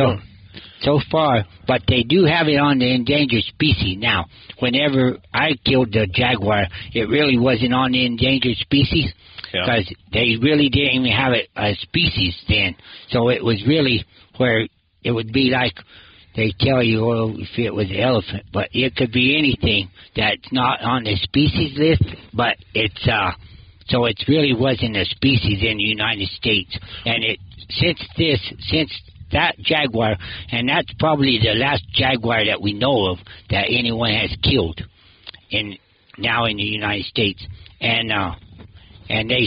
So far, but they do have it on the endangered species now. Whenever I killed the Jaguar, it really wasn't on the endangered species. Because they really didn't even have it a species then. So it was really where it would be like they tell you, if it was an elephant, but it could be anything that's not on the species list, but it's so it really wasn't a species in the United States. And since that Jaguar, and that's probably the last Jaguar that we know of that anyone has killed now in the United States. And they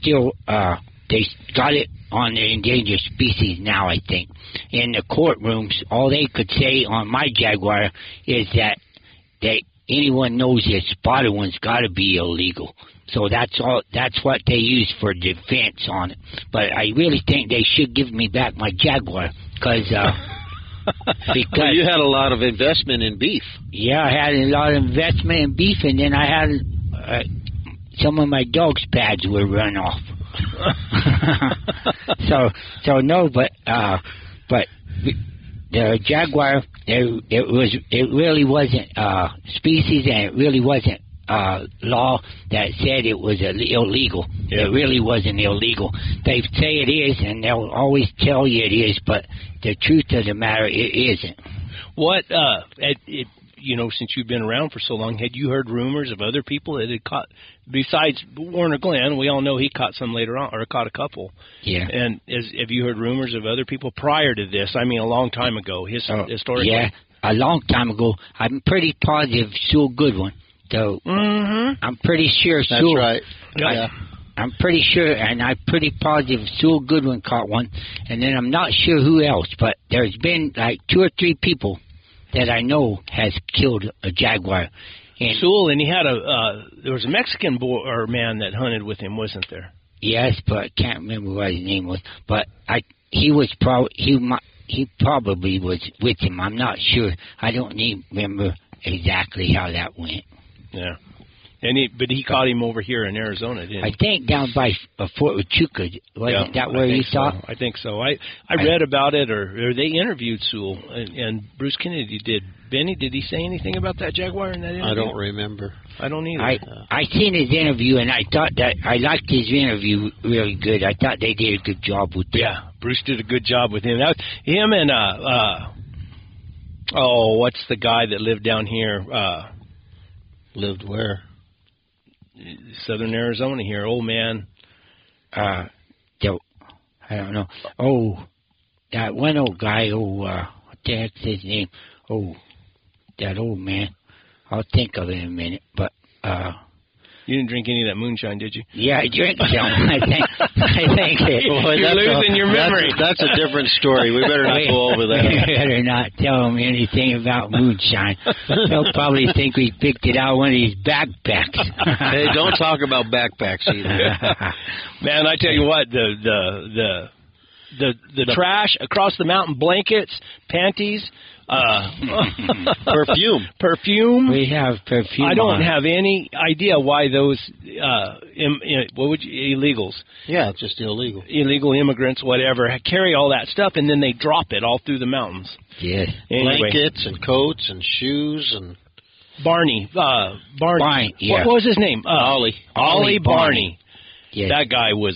still they got it on the endangered species now, I think. In the courtrooms, all they could say on my Jaguar is that anyone knows the spotted one's got to be illegal. So that's what they use for defense on it. But I really think they should give me back my Jaguar because well, you had a lot of investment in beef. Yeah, I had a lot of investment in beef, and then I had some of my dog's pads were run off. so no, but the Jaguar, it really wasn't species, and it really wasn't law that said it was illegal. It really wasn't illegal. They say it is, and they'll always tell you it is, but the truth of the matter, it isn't. What, since you've been around for so long, had you heard rumors of other people that had caught, besides Warner Glenn, we all know he caught some later on, or caught a couple. Yeah. And have you heard rumors of other people prior to this? I mean, a long time ago, historically. Yeah, a long time ago. I'm pretty positive Sewell Goodwin. So I'm pretty sure Sewell. That's right. Yeah. I'm pretty sure, and I'm pretty positive Sewell Goodwin caught one, and then I'm not sure who else, but there's been like 2 or 3 people that I know has killed a jaguar. And Sewell, and he had there was a Mexican boy or man that hunted with him, wasn't there? Yes, but I can't remember what his name was. But he probably was with him. I'm not sure. I don't remember exactly how that went. Yeah. But he caught him over here in Arizona, didn't he? I think down by Fort Huachuca. Wasn't that where you saw? So. I think so. I read about it, or they interviewed Sewell, and Bruce Kennedy did. Benny, did he say anything about that jaguar in that interview? I don't remember. I don't either. I seen his interview, and I thought that I liked his interview really good. I thought they did a good job with it. Yeah, Bruce did a good job with him. That was him and what's the guy that lived down here? Lived where? Southern Arizona here, old man. I don't know. Oh, that one old guy. What the heck's his name? Oh, that old man. I'll think of it in a minute. But you didn't drink any of that moonshine, did you? Yeah, I drank some. I think it. Boy, you're losing your memory. That's a different story. We better not go over that. We better not tell them anything about moonshine. They'll probably think we picked it out of one of these backpacks. Hey, don't talk about backpacks either. Man, I tell you what, the trash across the mountain, blankets, panties, perfume. We have perfume. I don't have any idea why those illegals. Yeah, it's just illegal. Illegal immigrants, whatever, carry all that stuff, and then they drop it all through the mountains. Yes. Anyway. Blankets and coats and shoes and Barney. Yeah. What was his name? Ollie Barney. Yes. That guy was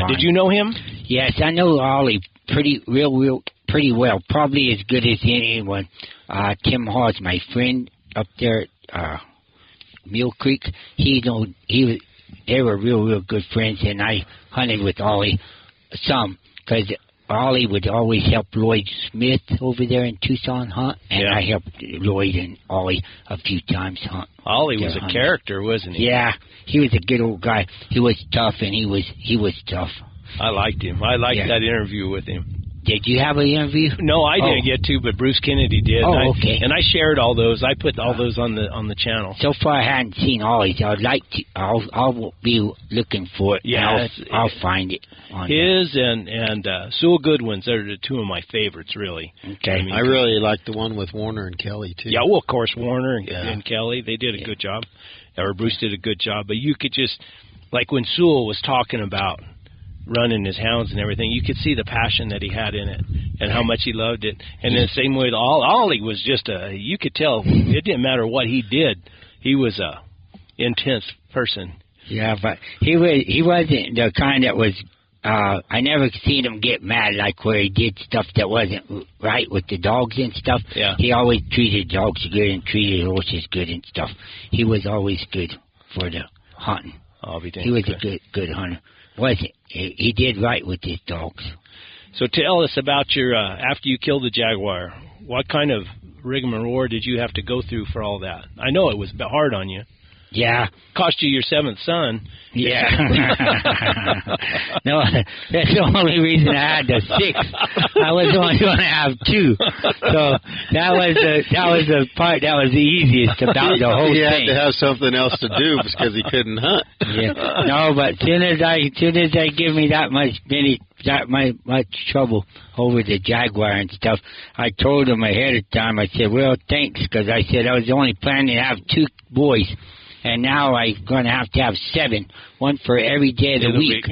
did you know him? Yes, I know Ollie pretty well. Probably as good as anyone. Tim Hawes, my friend up there at Mill Creek, they were real good friends, and I hunted with Ollie some, because Ollie would always help Lloyd Smith over there in Tucson hunt, and I helped Lloyd and Ollie a few times hunt. Ollie was a character, wasn't he? Yeah, he was a good old guy. He was tough, and he was tough. I liked him. I liked that interview with him. Did you have an interview? No, I didn't get to, but Bruce Kennedy did. Oh, okay. And I shared all those. I put all those on the channel. So far, I hadn't seen Ollie's. I'd like to. I'll be looking for it. Yeah, I'll find it. His and Sewell Goodwin's are the 2 of my favorites, really. Okay. I really like the one with Warner and Kelly too. Yeah, well, of course, Warner and Kelly, they did a good job. Or Bruce did a good job. But you could just, like when Sewell was talking about running his hounds and everything, you could see the passion that he had in it and how much he loved it. And the same way, Ollie was just you could tell it didn't matter what he did. He was a intense person. Yeah, but he wasn't the kind that was, I never seen him get mad, like where he did stuff that wasn't right with the dogs and stuff. Yeah. He always treated dogs good and treated horses good and stuff. He was always good for the hunting. He was a good hunter. Wasn't he? Did right with his dogs. So tell us about your after you killed the jaguar. What kind of rigmarole did you have to go through for all that? I know it was hard on you. Yeah. Cost you your 7th son. Yeah. No, that's the only reason I had the 6th. I was only going to have 2. So that was the part that was the easiest about the whole thing. He had to have something else to do because he couldn't hunt. Yeah. No, but soon as they give me that much trouble over the jaguar and stuff, I told them ahead of time. I said, well, thanks, because I said I was only planning to have 2 boys. And now I'm going to have 7, one for every day of the week,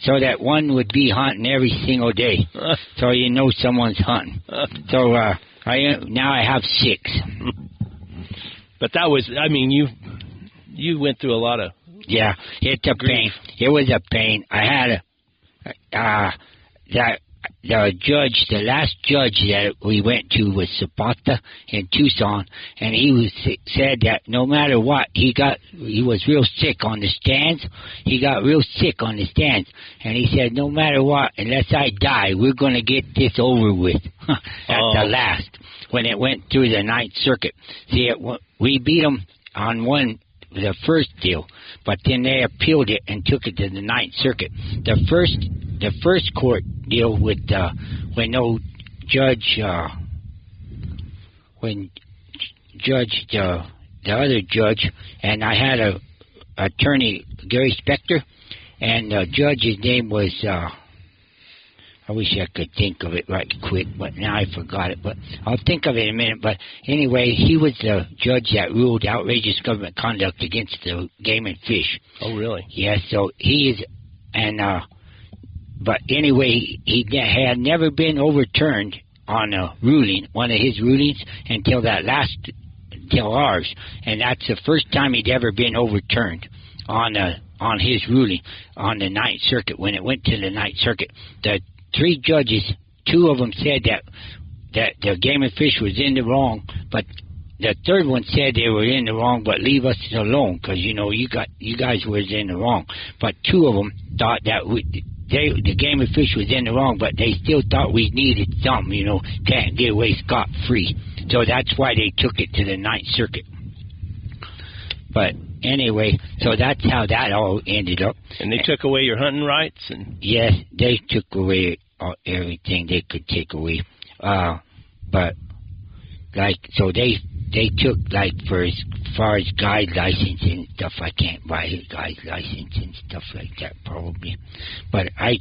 so that one would be hunting every single day, so you know someone's hunting. So now I have 6. But that was, I mean, you went through a lot of Yeah, it's a pain. It was a pain. I had the last judge that we went to was Zapata in Tucson, and he said that no matter what, he was real sick on the stands. He got real sick on the stands, and he said, no matter what, unless I die, we're going to get this over with at the last, when it went through the Ninth Circuit. See, we beat them on the first deal, but then they appealed it and took it to the Ninth Circuit. The first court deal with when the other judge, and I had a attorney, Gary Spector, and the judge's name was I wish I could think of it right quick, but now I forgot it. But I'll think of it in a minute. But anyway, he was the judge that ruled outrageous government conduct against the game and fish. Oh, really? Yes. So he is, and but anyway, he had never been overturned on a ruling, one of his rulings, until ours, and that's the first time he'd ever been overturned on his ruling on the Ninth Circuit. When it went to the Ninth Circuit, the 3 judges, 2 of them said that the game and fish was in the wrong, but the third one said they were in the wrong, but leave us alone, because you guys was in the wrong. But 2 of them thought that the game and fish was in the wrong, but they still thought we needed something, can't get away scot-free. So that's why they took it to the Ninth Circuit. But anyway, so that's how that all ended up. And they took away your hunting rights? Yes, they took away everything they could take away. But, so they took, for as far as guide license and stuff, I can't buy a guide license and stuff like that, probably. But I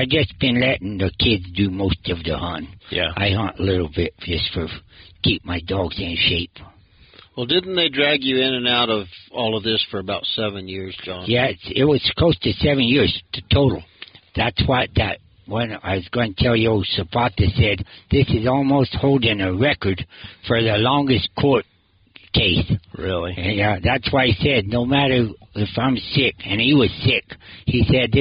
just been letting the kids do most of the hunting. Yeah. I hunt a little bit just for keep my dogs in shape. Well, didn't they drag you in and out of all of this for about 7 years, John? Yeah, it was close to 7 years total. That's what when I was going to tell you, Zapata said, this is almost holding a record for the longest court case. Really? Yeah, that's why he said, no matter if I'm sick, and he was sick, he said,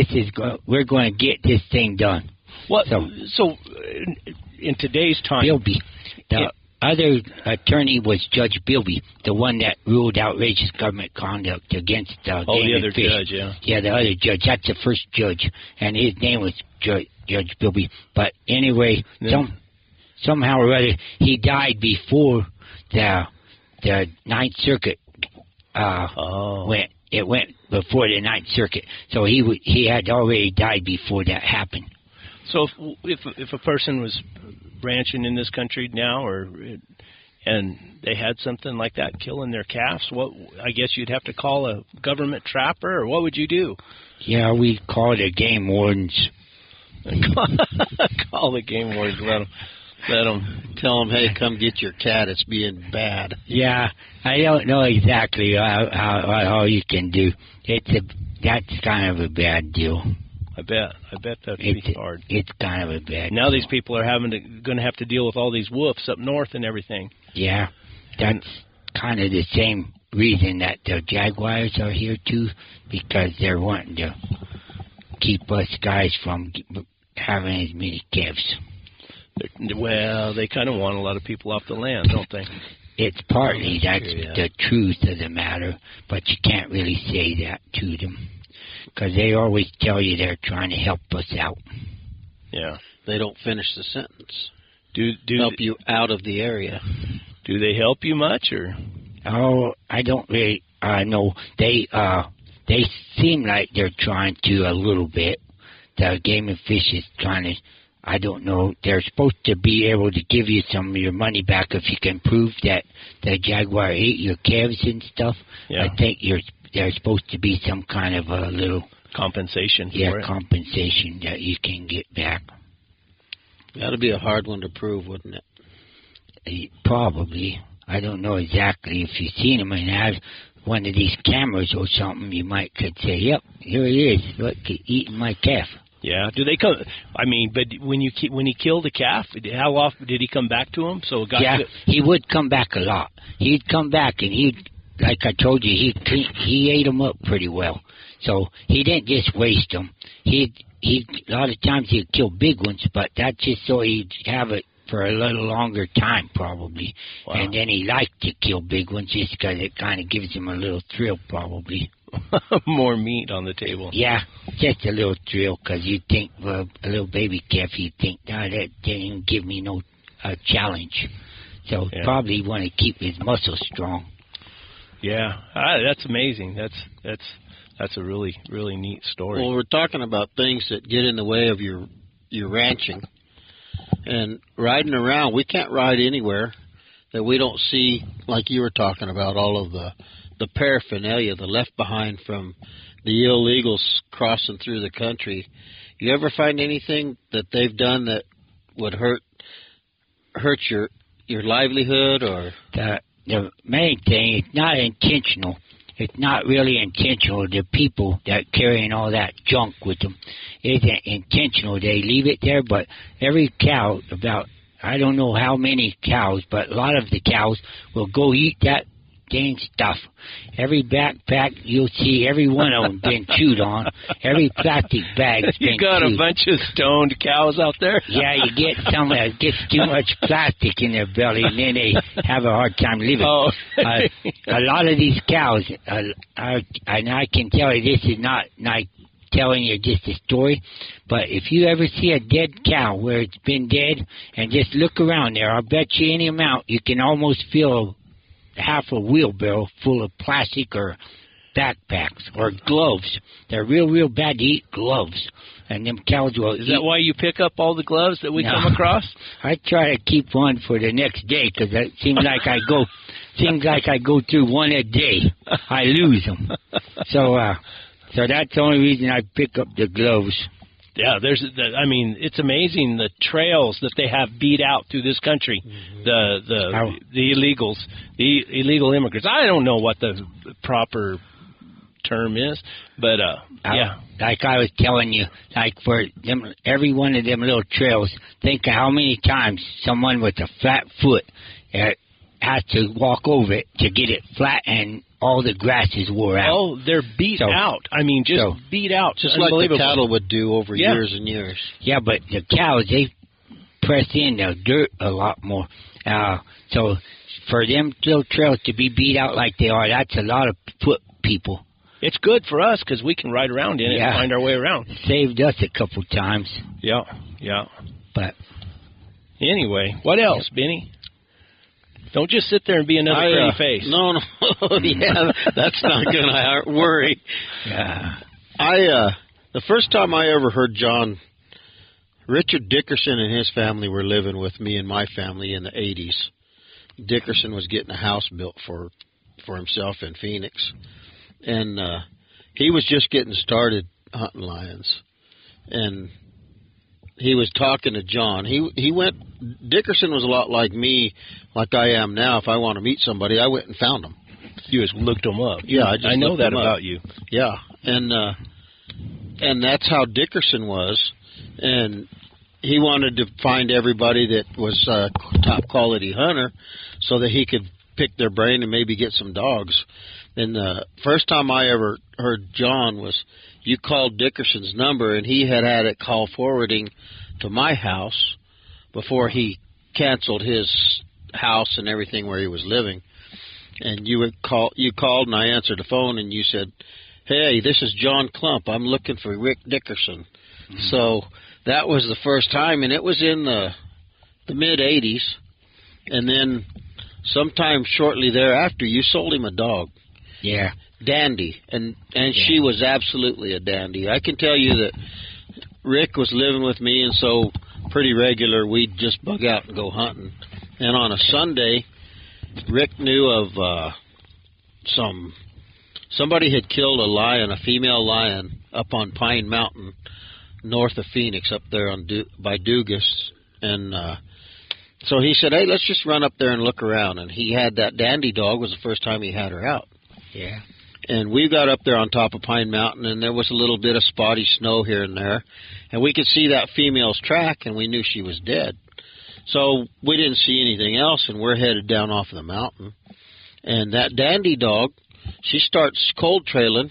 we're going to get this thing done. What? So in today's time... Bilby. The other attorney was Judge Bilby, the one that ruled outrageous government conduct against game and fish. Oh, the other judge, yeah. Yeah, the other judge. That's the first judge, and his name was Judge Bilby. But anyway, somehow or other, he died before the Ninth Circuit went. It went before the Ninth Circuit, so he had already died before that happened. So if a person was ranching in this country now, and they had something like that killing their calves, I guess you'd have to call a government trapper, or what would you do? Yeah, we'd call the game wardens. Call the game wardens. Let them tell them, hey, come get your cat. It's being bad. Yeah, I don't know exactly how you can do. That's kind of a bad deal. I bet that'd be hard. It's kind of a bad Now deal. These people are going to have to deal with all these wolves up north and everything. Yeah, that's kind of the same reason that the Jaguars are here too, because they're wanting to keep us guys from having as many calves. Well, they kind of want a lot of people off the land, don't they? It's partly that's the truth of the matter, but you can't really say that to them, because they always tell you they're trying to help us out. Yeah, they don't finish the sentence. Do help you out of the area. Do they help you much, or? Oh, I don't really know. They seem like they're trying to a little bit. The game and fish is trying to. I don't know. They're supposed to be able to give you some of your money back if you can prove that the Jaguar ate your calves and stuff. Yeah. I think there's supposed to be some kind of a little compensation for it. Yeah, compensation that you can get back. That'd be a hard one to prove, wouldn't it? Probably. I don't know exactly. If you've seen them and have one of these cameras or something, you could say, yep, here he is. Look, eating my calf. Yeah. Do they come? I mean, but when he killed a calf, how often did he come back to him? So he would come back a lot. He'd come back and like I told you, he ate them up pretty well. So he didn't just waste them. He a lot of times he'd kill big ones, but that's just so he'd have it for a little longer time, probably. Wow. And then he liked to kill big ones just because it kind of gives him a little thrill, probably. More meat on the table. Yeah, just a little thrill, because you think, well, a little baby calf, you think, no, that didn't even give me no challenge. So probably want to keep his muscles strong. Yeah, that's amazing. That's a really, really neat story. Well, we're talking about things that get in the way of your ranching. And riding around, we can't ride anywhere that we don't see, like you were talking about, all of the paraphernalia, the left behind from the illegals crossing through the country. You ever find anything that they've done that would hurt your livelihood? Or the main thing, it's not intentional. It's not really intentional. The people that carrying all that junk with them isn't intentional. They leave it there, but every cow, about, I don't know how many cows, but a lot of the cows will go eat that dang stuff. Every backpack, you'll see every one of them been chewed on. Every plastic bag's been You got chewed. a bunch of stoned cows out there? Yeah, you get some that gets too much plastic in their belly, and then they have a hard time living. Oh. A lot of these cows, and I can tell you, this is not telling you just a story, but if you ever see a dead cow where it's been dead, and just look around there, I'll bet you any amount you can almost feel half a wheelbarrow full of plastic or backpacks or gloves. They're real bad to eat, gloves. And them cows will Is that why you pick up all the gloves that we No. come across? I try to keep one for the next day, because it seems like I go through one a day. I lose them. So that's the only reason I pick up the gloves. Yeah, it's amazing the trails that they have beat out through this country. Mm-hmm. The illegals, the illegal immigrants. I don't know what the proper term is, but yeah. Like I was telling you, like for them, every one of them little trails, think of how many times someone with a flat foot has to walk over it to get it flat, and all the grass is wore out. Oh, they're beat out. I mean, beat out. Just like the cattle would do over years and years. Yeah, but the cows, they press in the dirt a lot more. So for them little trails to be beat out like they are, that's a lot of foot people. It's good for us because we can ride around in it and find our way around. Saved us a couple times. Yeah. But anyway, what else, Benny? Don't just sit there and be another pretty face. No. Yeah, that's not going to worry. Yeah. The first time I ever heard John, Richard Dickerson and his family were living with me and my family in the 80s. Dickerson was getting a house built for himself in Phoenix. And he was just getting started hunting lions. And he was talking to John. Dickerson was a lot like me, like I am now. If I want to meet somebody, I went and found them. You just looked them up. Yeah, I know that about you. Yeah, and that's how Dickerson was. And he wanted to find everybody that was a top quality hunter so that he could pick their brain and maybe get some dogs. And the first time I ever heard John was, you called Dickerson's number, and he had it call forwarding to my house before he canceled his house and everything where he was living. And you called, and I answered the phone, and you said, "Hey, this is John Klump. I'm looking for Rick Dickerson." Mm-hmm. So that was the first time, and it was in the mid-'80s. And then sometime shortly thereafter, you sold him a dog. Yeah. Dandy, and she was absolutely a dandy. I can tell you that Rick was living with me, and so pretty regular we'd just bug out and go hunting. And on a Sunday, Rick knew of somebody had killed a female lion up on Pine Mountain, north of Phoenix, up there by Dugas. And so he said, "Hey, let's just run up there and look around." And he had that dandy dog. Was the first time he had her out. Yeah. And we got up there on top of Pine Mountain, and there was a little bit of spotty snow here and there. And we could see that female's track, and we knew she was dead. So we didn't see anything else, and we're headed down off of the mountain. And that dandy dog, she starts cold trailing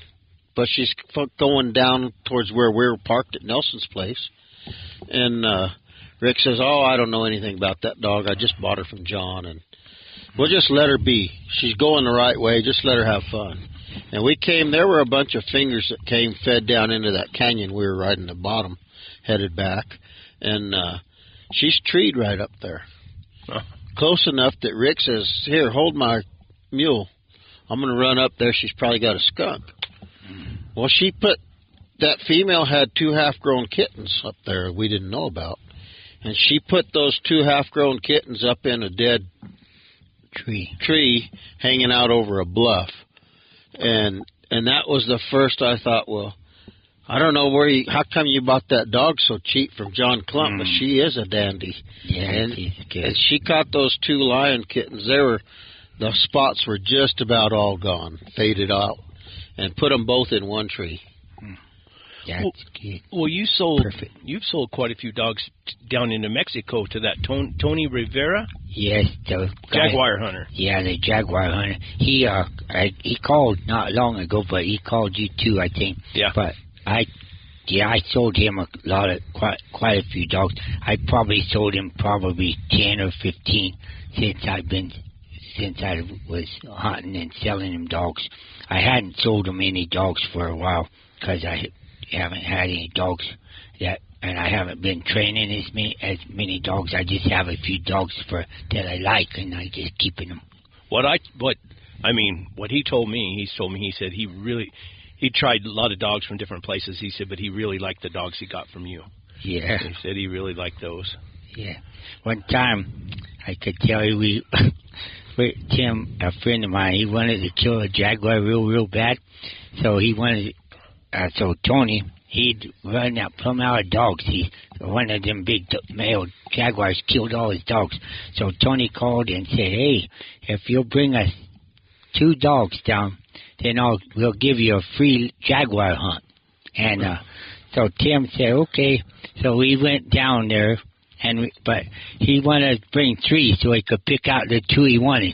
but she's going down towards where we're parked at Nelson's place. And Rick says, "Oh, I don't know anything about that dog. I just bought her from John, and we'll just let her be. She's going the right way. Just let her have fun." And we came. There were a bunch of fingers that came, fed down into that canyon. We were right in the bottom, headed back, and she's treed right up there, close enough that Rick says, "Here, hold my mule. I'm going to run up there. She's probably got a skunk." Well, that female had 2 half-grown kittens up there we didn't know about. And she put those 2 half-grown kittens up in a dead tree hanging out over a bluff. And that was the first I thought, well, I don't know how come you bought that dog so cheap from John Klump, but she is a dandy. Yeah, and she caught those 2 lion kittens. The spots were just about all gone, faded out, and put them both in one tree. Well, you've sold quite a few dogs down into Mexico to that Tony Rivera. Yes, the Jaguar hunter. Yeah, the Jaguar hunter. He called not long ago, but he called you too, I think. Yeah. But I sold him quite a few dogs. I probably sold him 10 or 15 since I was hunting and selling him dogs. I hadn't sold him any dogs for a while because I haven't had any dogs yet, and I haven't been training as many dogs. I just have a few dogs that I like, and I just keeping them. What he told me, he said he tried a lot of dogs from different places. He said, but he really liked the dogs he got from you. Yeah. He said he really liked those. Yeah. One time, I could tell you Tim, a friend of mine, he wanted to kill a jaguar real bad, so he wanted. So Tony, he'd run out plumb out of dogs. One of them big male jaguars killed all his dogs. So Tony called and said, "Hey, if you'll bring us 2 dogs down, then we'll give you a free jaguar hunt." And so Tim said, "Okay." So we went down there, but he wanted to bring 3 so he could pick out the 2 he wanted.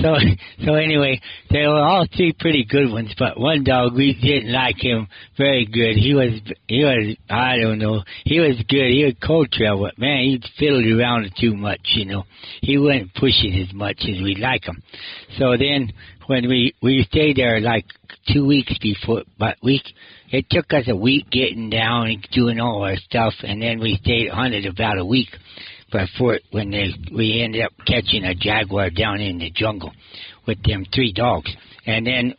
So anyway, they were all 3 pretty good ones, but one dog, we didn't like him very good. He was I don't know, he was good. He was cold trail, but man, he fiddled around too much, He wasn't pushing as much as we like him. So then when we stayed there like 2 weeks before, but it took us a week getting down and doing all our stuff, and then we hunted about a week before we ended up catching a jaguar down in the jungle with them 3 dogs. And then,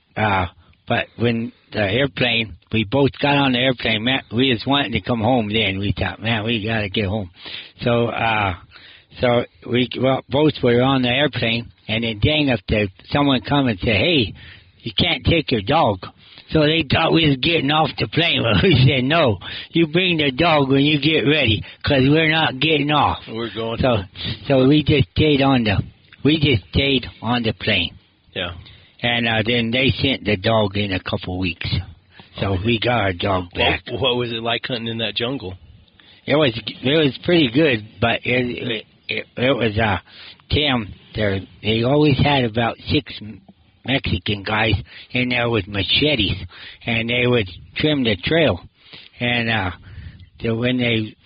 but when the airplane, we both got on the airplane, man, we was wanting to come home then. We thought, man, we got to get home. So we both were on the airplane, and then dang if someone come and say, "Hey, you can't take your dog." So they thought we was getting off the plane. Well, we said, "No, you bring the dog when you get ready, because we're not getting off." We're going. So we just stayed on the plane. Yeah. And then they sent the dog in a couple weeks. So we got our dog back. What was it like hunting in that jungle? It was pretty good, but it was Tim. They always had about 6 Mexican guys in there with machetes, and they would trim the trail. And when we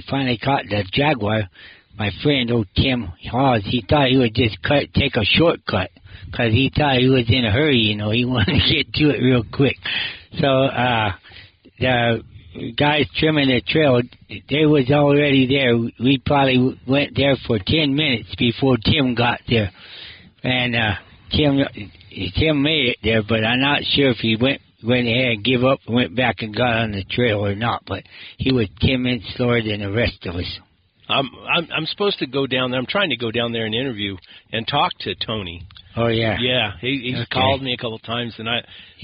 finally caught the jaguar, my friend old Tim Hawes, he thought he would just take a shortcut because he thought he was in a hurry. He wanted to get to it real quick. So the guys trimming the trail, they was already there. We probably went there for 10 minutes before Tim got there. And Tim made it there, but I'm not sure if he went ahead and gave up and went back and got on the trail or not. But he was 10 minutes slower than the rest of us. I'm supposed to go down there. I'm trying to go down there and interview and talk to Tony. Oh yeah. Yeah, he's called me a couple of times, and I'm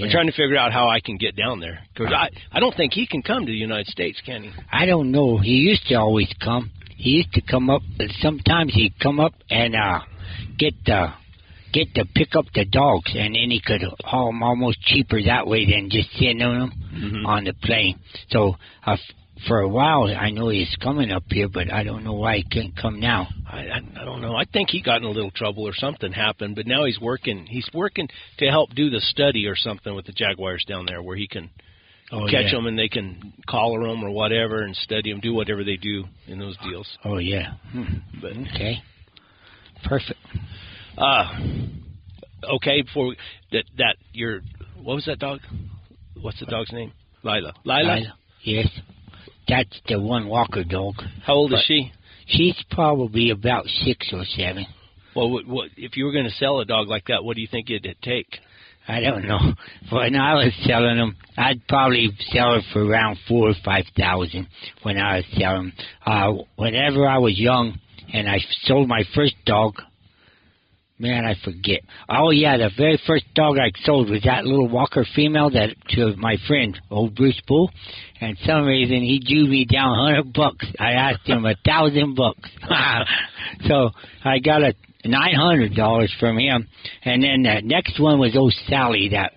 trying to figure out how I can get down there, because I don't think he can come to the United States, can he? I don't know. He used to always come. He used to come up. Sometimes he'd come up and get to pick up the dogs, and then he could haul them almost cheaper that way than just sitting on them on the plane. So for a while, I know he's coming up here, but I don't know why he couldn't come now. I don't know. I think he got in a little trouble or something happened, but now he's working. He's working to help do the study or something with the Jaguars down there, where he can catch them and they can collar them or whatever and study them, do whatever they do in those deals. Oh yeah. But Okay. Perfect. Okay. Before what was that dog? What's the dog's name? Lila. Yes. That's the one Walker dog. How old is she? She's probably about 6 or 7. Well, what if you were going to sell a dog like that? What do you think it'd take? I don't know. When I was selling them, I'd probably sell her for around 4,000 or 5,000. When I was selling them, whenever I was young and I sold my first dog, man, I forget. Oh yeah, the very first dog I sold was that little Walker female that to my friend, old Bruce Bull, and some reason he drew me down $100. I asked him $1,000. So I got $900 from him, and then the next one was old Sally, that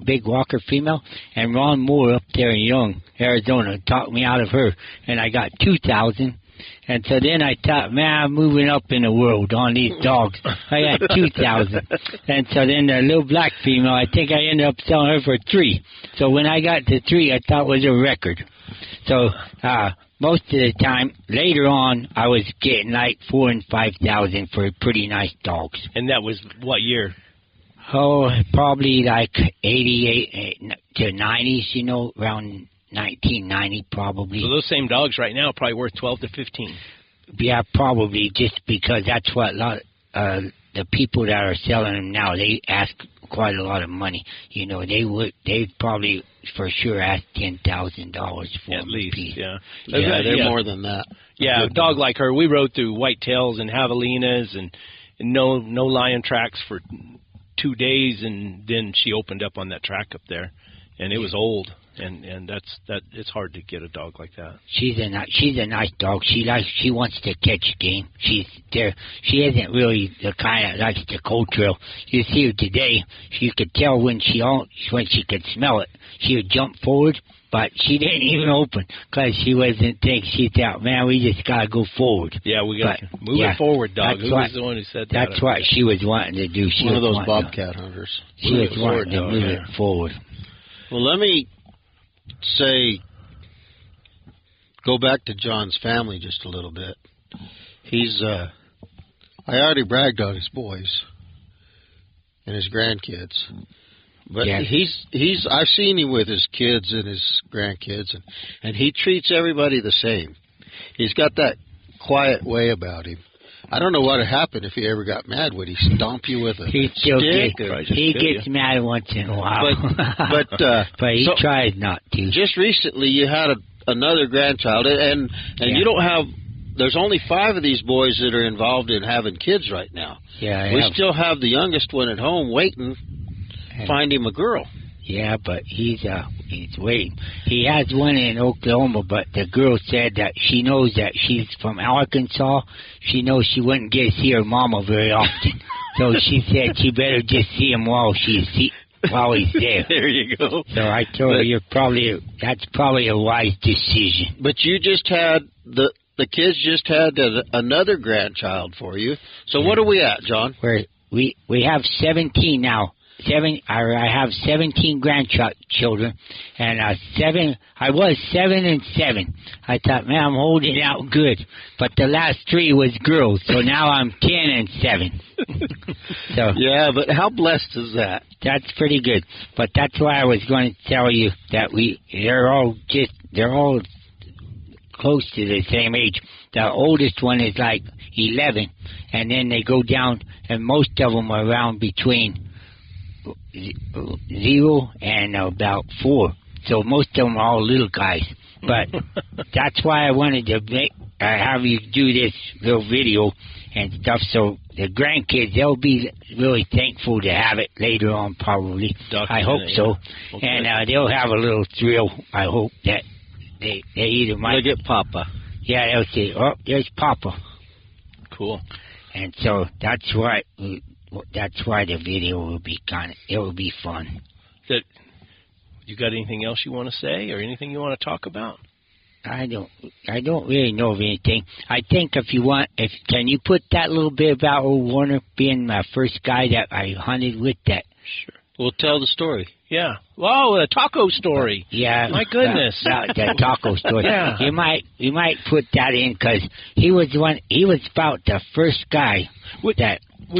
big Walker female, and Ron Moore up there in Young, Arizona, talked me out of her, and I got $2,000. And so then I thought, man, I'm moving up in the world on these dogs. I got 2,000. And so then the little black female, I think I ended up selling her for 3. So when I got to 3, I thought it was a record. So most of the time, later on, I was getting like 4,000 and 5,000 for pretty nice dogs. And that was what year? Oh, probably like 88 to 90s, you know, around 1990 probably. So those same dogs right now are probably worth 12 to 15. Yeah, probably, just because that's what a lot the people that are selling them now, they ask quite a lot of money. You know, they'd probably for sure ask $10,000 for at least. Yeah, they're more than that. Yeah, a dog like her, we rode through whitetails and javelinas and no lion tracks for 2 days, and then she opened up on that track up there, and it was old. And it's hard to get a dog like that. She's a nice dog. She wants to catch game. She's there. She isn't really the kind that likes to cold trail. You see her today. You could tell when she could smell it. She would jump forward, but she didn't even open because she wasn't thinking. She thought, man, we just gotta go forward. Yeah, we got to move it forward, dog. Who was the one who said that? That's what she was wanting to do. One of those bobcat hunters. She was wanting to move it forward. Well, let me say, go back to John's family just a little bit. I already bragged on his boys and his grandkids, but I've seen him with his kids and his grandkids, and he treats everybody the same. He's got that quiet way about him. I don't know what would happen if he ever got mad. Would he stomp you with a stick? He gets mad once in a while. But he tries not to. Just recently you had another grandchild, and you don't have... There's only 5 of these boys that are involved in having kids right now. Yeah, we still have the youngest one at home waiting. Find him a girl. Yeah, but he's waiting. He has one in Oklahoma, but the girl said that she knows that she's from Arkansas. She knows she wouldn't get to see her mama very often. So she said she better just see him while he's there. There you go. So I told her that's probably a wise decision. But you just had the kids just had another grandchild for you. So what are we at, John? We have 17 now. I have 17 grandchildren, and I was 7 and 7. I thought, man, I'm holding out good, but the last 3 was girls, so now I'm 10 and 7. So yeah, but how blessed is that? That's pretty good. But that's why I was going to tell you that they're all close to the same age. The oldest one is like 11, and then they go down, and most of them are around between 0 and about 4. So most of them are all little guys. But that's why I wanted to have you do this little video and stuff. So the grandkids, they'll be really thankful to have it later on, probably. I hope so. Okay. And they'll have a little thrill. I hope that they either might get Papa. Yeah, they'll say, "Oh, there's Papa." Cool. And so that's why the video will be it will be fun. You got anything else you want to say or anything you want to talk about? I don't really know of anything. I think can you put that little bit about old Warner being my first guy that I hunted with that? Sure. Well, tell the story. Yeah. Whoa, a taco story. Yeah. My goodness. That taco story. Yeah. You might put that in because he was about the first guy Would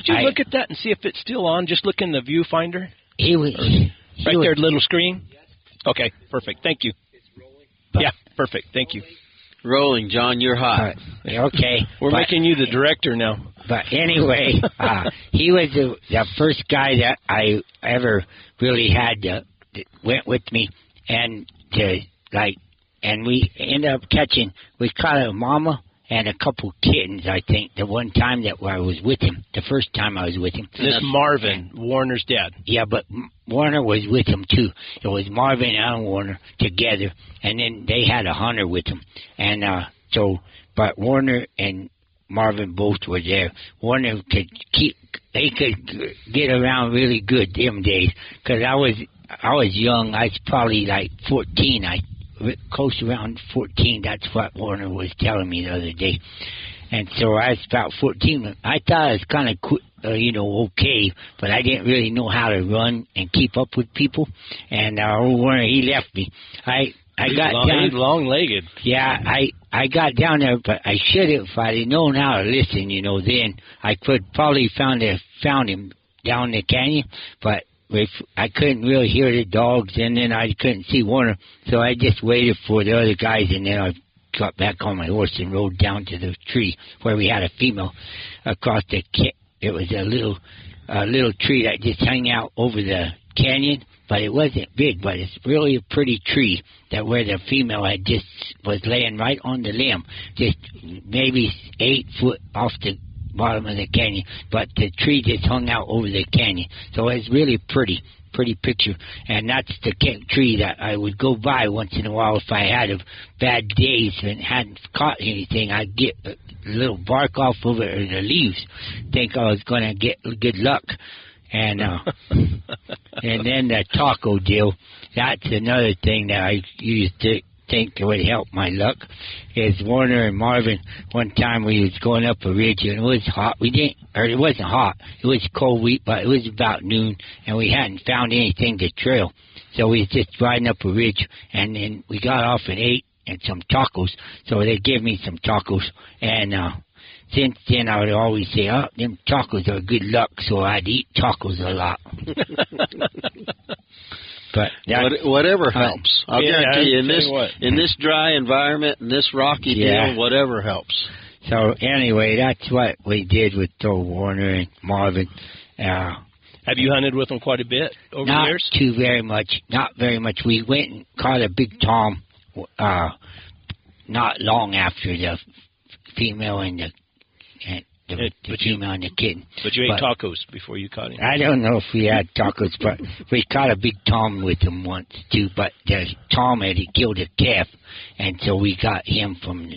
you look at that and see if it's still on? Just look in the viewfinder. Right there, little screen. Okay, perfect. Thank you. Yeah, perfect. Thank you. Rolling, John. You're hot. Okay. We're making you the director now. But anyway, he was the first guy that I ever really had that went with me, and we ended up we caught a mama and a couple kittens, I think, the one time that I was with him, the first time I was with him. This Marvin, Warner's dad. Yeah, but Warner was with him, too. It was Marvin and Warner together, and then they had a hunter with them. And but Warner and Marvin both were there. Warner could get around really good them days, because I was young. I was probably like 14, close around 14. That's what Warner was telling me the other day. And so I was about 14. I thought it was kind of okay, but I didn't really know how to run and keep up with people. And old Warner, he left me. I got down. He's long-legged. Yeah, I got down there, but I should have. If I'd known how to listen, then I could probably found him down the canyon. But if I couldn't really hear the dogs, and then I couldn't see Warner, so I just waited for the other guys, and then I got back on my horse and rode down to the tree where we had a female across the. It was a little tree that just hung out over the canyon, but it wasn't big. But it's really a pretty tree that where the female had just was laying right on the limb, just maybe 8 foot off the bottom of the canyon, but the tree just hung out over the canyon. So it's really pretty picture, and that's the tree that I would go by once in a while if I had a bad days and hadn't caught anything. I'd get a little bark off of it or the leaves, think I was going to get good luck. And and then the taco deal, that's another thing that I used to think would help my luck, is Warner and Marvin, one time we was going up a ridge, and it was hot. It wasn't hot. It was cold, but it was about noon, and we hadn't found anything to trail. So we was just riding up a ridge, and then we got off and ate and some tacos. So they gave me some tacos, and since then I would always say, oh, them tacos are good luck, so I'd eat tacos a lot. But whatever helps. I'll guarantee you, in this dry environment, in this rocky deal, whatever helps. So anyway, that's what we did with Warner and Marvin. Have you hunted with them quite a bit over the years? Not very much. We went and caught a big tom not long after the female and the female and the kitten. But you ate tacos before you caught him. I don't know if we had tacos, but we caught a big tom with him once too. But the tom had killed a calf, and so we got him from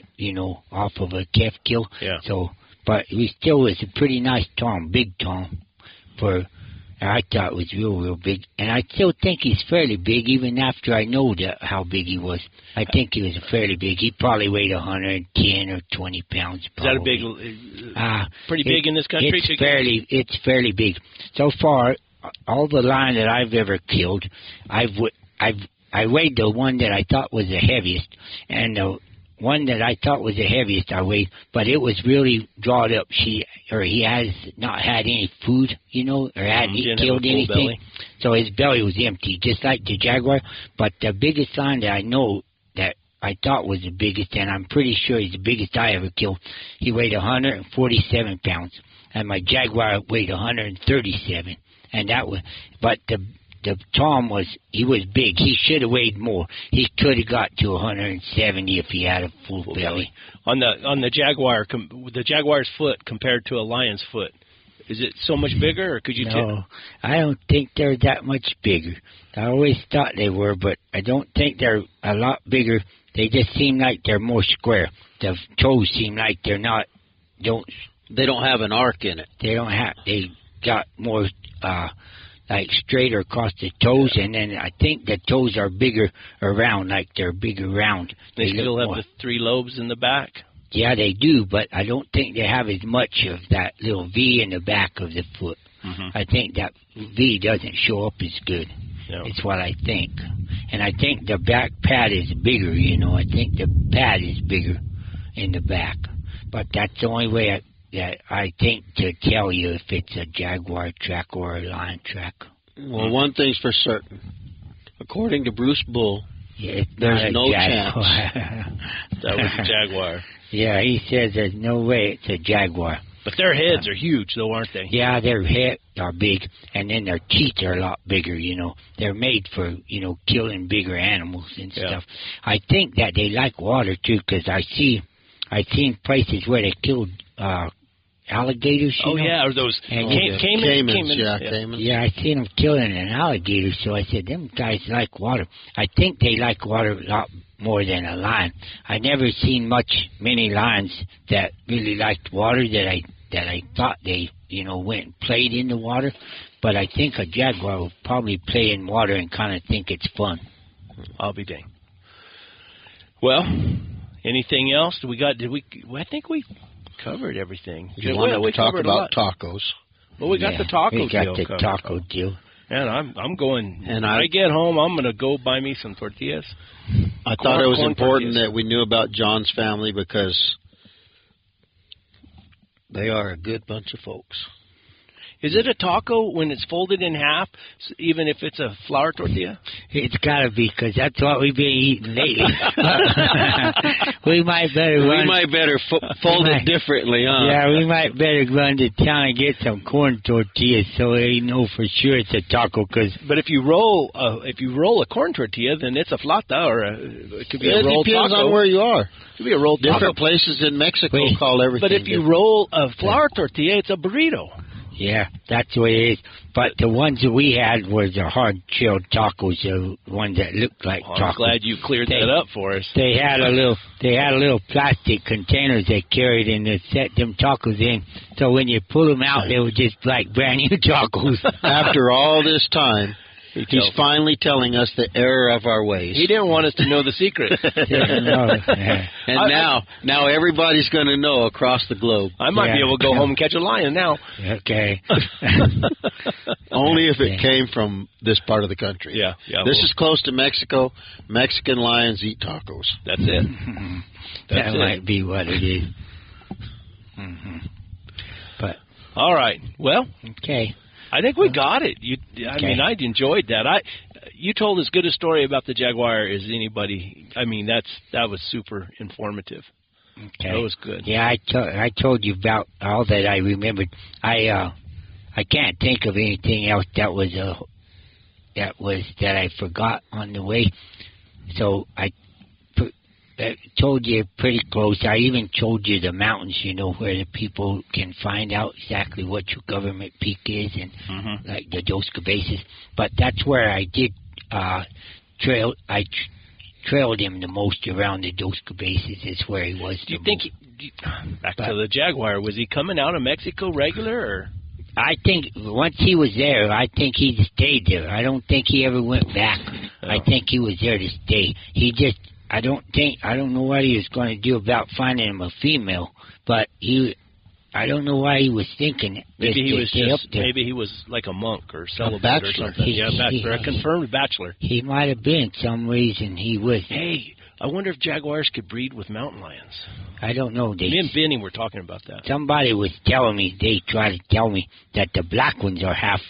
off of a calf kill. Yeah. So, but we still was a pretty nice tom, big tom, I thought it was real big. And I still think he's fairly big, even after I know how big he was. I think he was fairly big. He probably weighed 110 or 20 pounds. Probably. Is that pretty big in this country? It's fairly big. So far, all the line that I've ever killed, I weighed the one that I thought was the heaviest, and the one that I thought was the heaviest I weighed, but it was really drawed up. He has not had any food, or hadn't killed anything. Belly. So his belly was empty, just like the Jaguar. But the biggest line that I know that I thought was the biggest, and I'm pretty sure he's the biggest I ever killed, he weighed 147 pounds. And my Jaguar weighed 137. And that was, but the Tom was big. He should have weighed more. He could have got to 170 if he had a full belly. On the Jaguar, the Jaguar's foot compared to a lion's foot, is it so much bigger, or could you tell? No, I don't think they're that much bigger. I always thought they were, but I don't think they're a lot bigger. They just seem like they're more square. The toes seem like they're not. They don't have an arc in it. They don't have. They got more like straighter across the toes, and then I think the toes are bigger around, like they're bigger round. They still have the 3 lobes in the back? Yeah, they do, but I don't think they have as much of that little V in the back of the foot. I think that V doesn't show up as good. It's what I think. And I think the back pad is bigger, you know. I think the pad is bigger in the back. But that's the only way that I think to tell you if it's a Jaguar track or a Lion track. Well, one thing's for certain. According to Bruce Bull, there's no chance that was a Jaguar. Yeah, he says there's no way it's a Jaguar. But their heads are huge, though, aren't they? Yeah, their heads are big, and then their teeth are a lot bigger, you know. They're made for, you know, killing bigger animals and stuff. I think that they like water, too, because I've seen places where they killed alligators, you know? Yeah, or those caimans. Caimans. Yeah, I seen them killing an alligator, so I said, them guys like water. I think they like water a lot more than a lion. I never seen many lions that really liked water that I thought they, you know, went and played in the water. But I think a Jaguar will probably play in water and kind of think it's fun. I'll be dang. Well, anything else? I think we covered everything. You wanted to talk about tacos. Well, we got the taco we got deal. The taco deal. And I'm going. And when I get home, I'm going to go buy me some tortillas. I thought it was important that we knew about John's family because they are a good bunch of folks. Is it a taco when it's folded in half, even if it's a flour tortilla? It's got to be, because that's what we've been eating lately. We might better fold it differently, huh? Yeah, we might better run to town and get some corn tortillas so they know for sure it's a taco. But if you roll a corn tortilla, then it's a flauta, or it could be a rolled taco. It depends on where you are. It could be a rolled taco. Different places in Mexico call everything. But if you roll a flour tortilla, it's a burrito. Yeah, that's the way it is. But the ones that we had were the hard-shelled tacos, the ones that looked like tacos. I'm glad you cleared that up for us. They had a little plastic containers they carried and they set them tacos in. So when you pull them out, they were just like brand new tacos. After all this time, he's finally telling us the error of our ways. He didn't want us to know the secret. And now everybody's going to know across the globe. I might be able to go home and catch a lion now. Okay. Only if it came from this part of the country. Yeah. This is close to Mexico. Mexican lions eat tacos. That's it. That might be what it is. But all right. Well. Okay. I think we got it. I mean, I enjoyed that. You told as good a story about the Jaguar as anybody. I mean, that was super informative. Okay. That was good. Yeah, I told you about all that I remembered. I can't think of anything else that I forgot on the way. So I told you pretty close. I even told you the mountains, you know, where the people can find out exactly what your government peak is, and like the Dos Cabezas. But that's where I did trailed him the most around the Dos Cabezas. Is where he was. Do you think back to the Jaguar? Was he coming out of Mexico regular, or? I think once he was there, I think he stayed there. I don't think he ever went back. I think he was there to stay. I don't know what he was going to do about finding him a female, but I don't know why he was thinking. Maybe he was like a monk or celibate or something. Bachelor, a confirmed bachelor. He might have been. Some reason he was. Hey, I wonder if Jaguars could breed with mountain lions. I don't know. Me and Benny were talking about that. Somebody was telling me, they tried to tell me that the black ones are half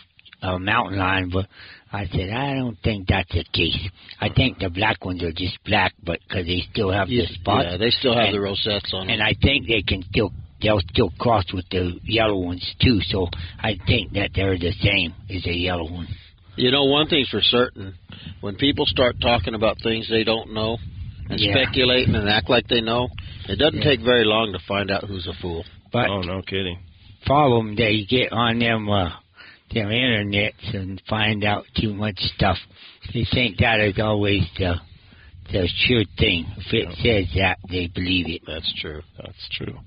mountain lion, but I said, I don't think that's the case. I think the black ones are just black, but because they still have the spots. Yeah, they still have the rosettes on them. And I think they'll still cross with the yellow ones, too. So I think that they're the same as a yellow one. You know, one thing's for certain. When people start talking about things they don't know and speculating and act like they know, it doesn't take very long to find out who's a fool. But oh, no kidding. Problem they get on them internets and find out too much stuff. They think that is always the sure thing. If it says that, they believe it. That's true. That's true.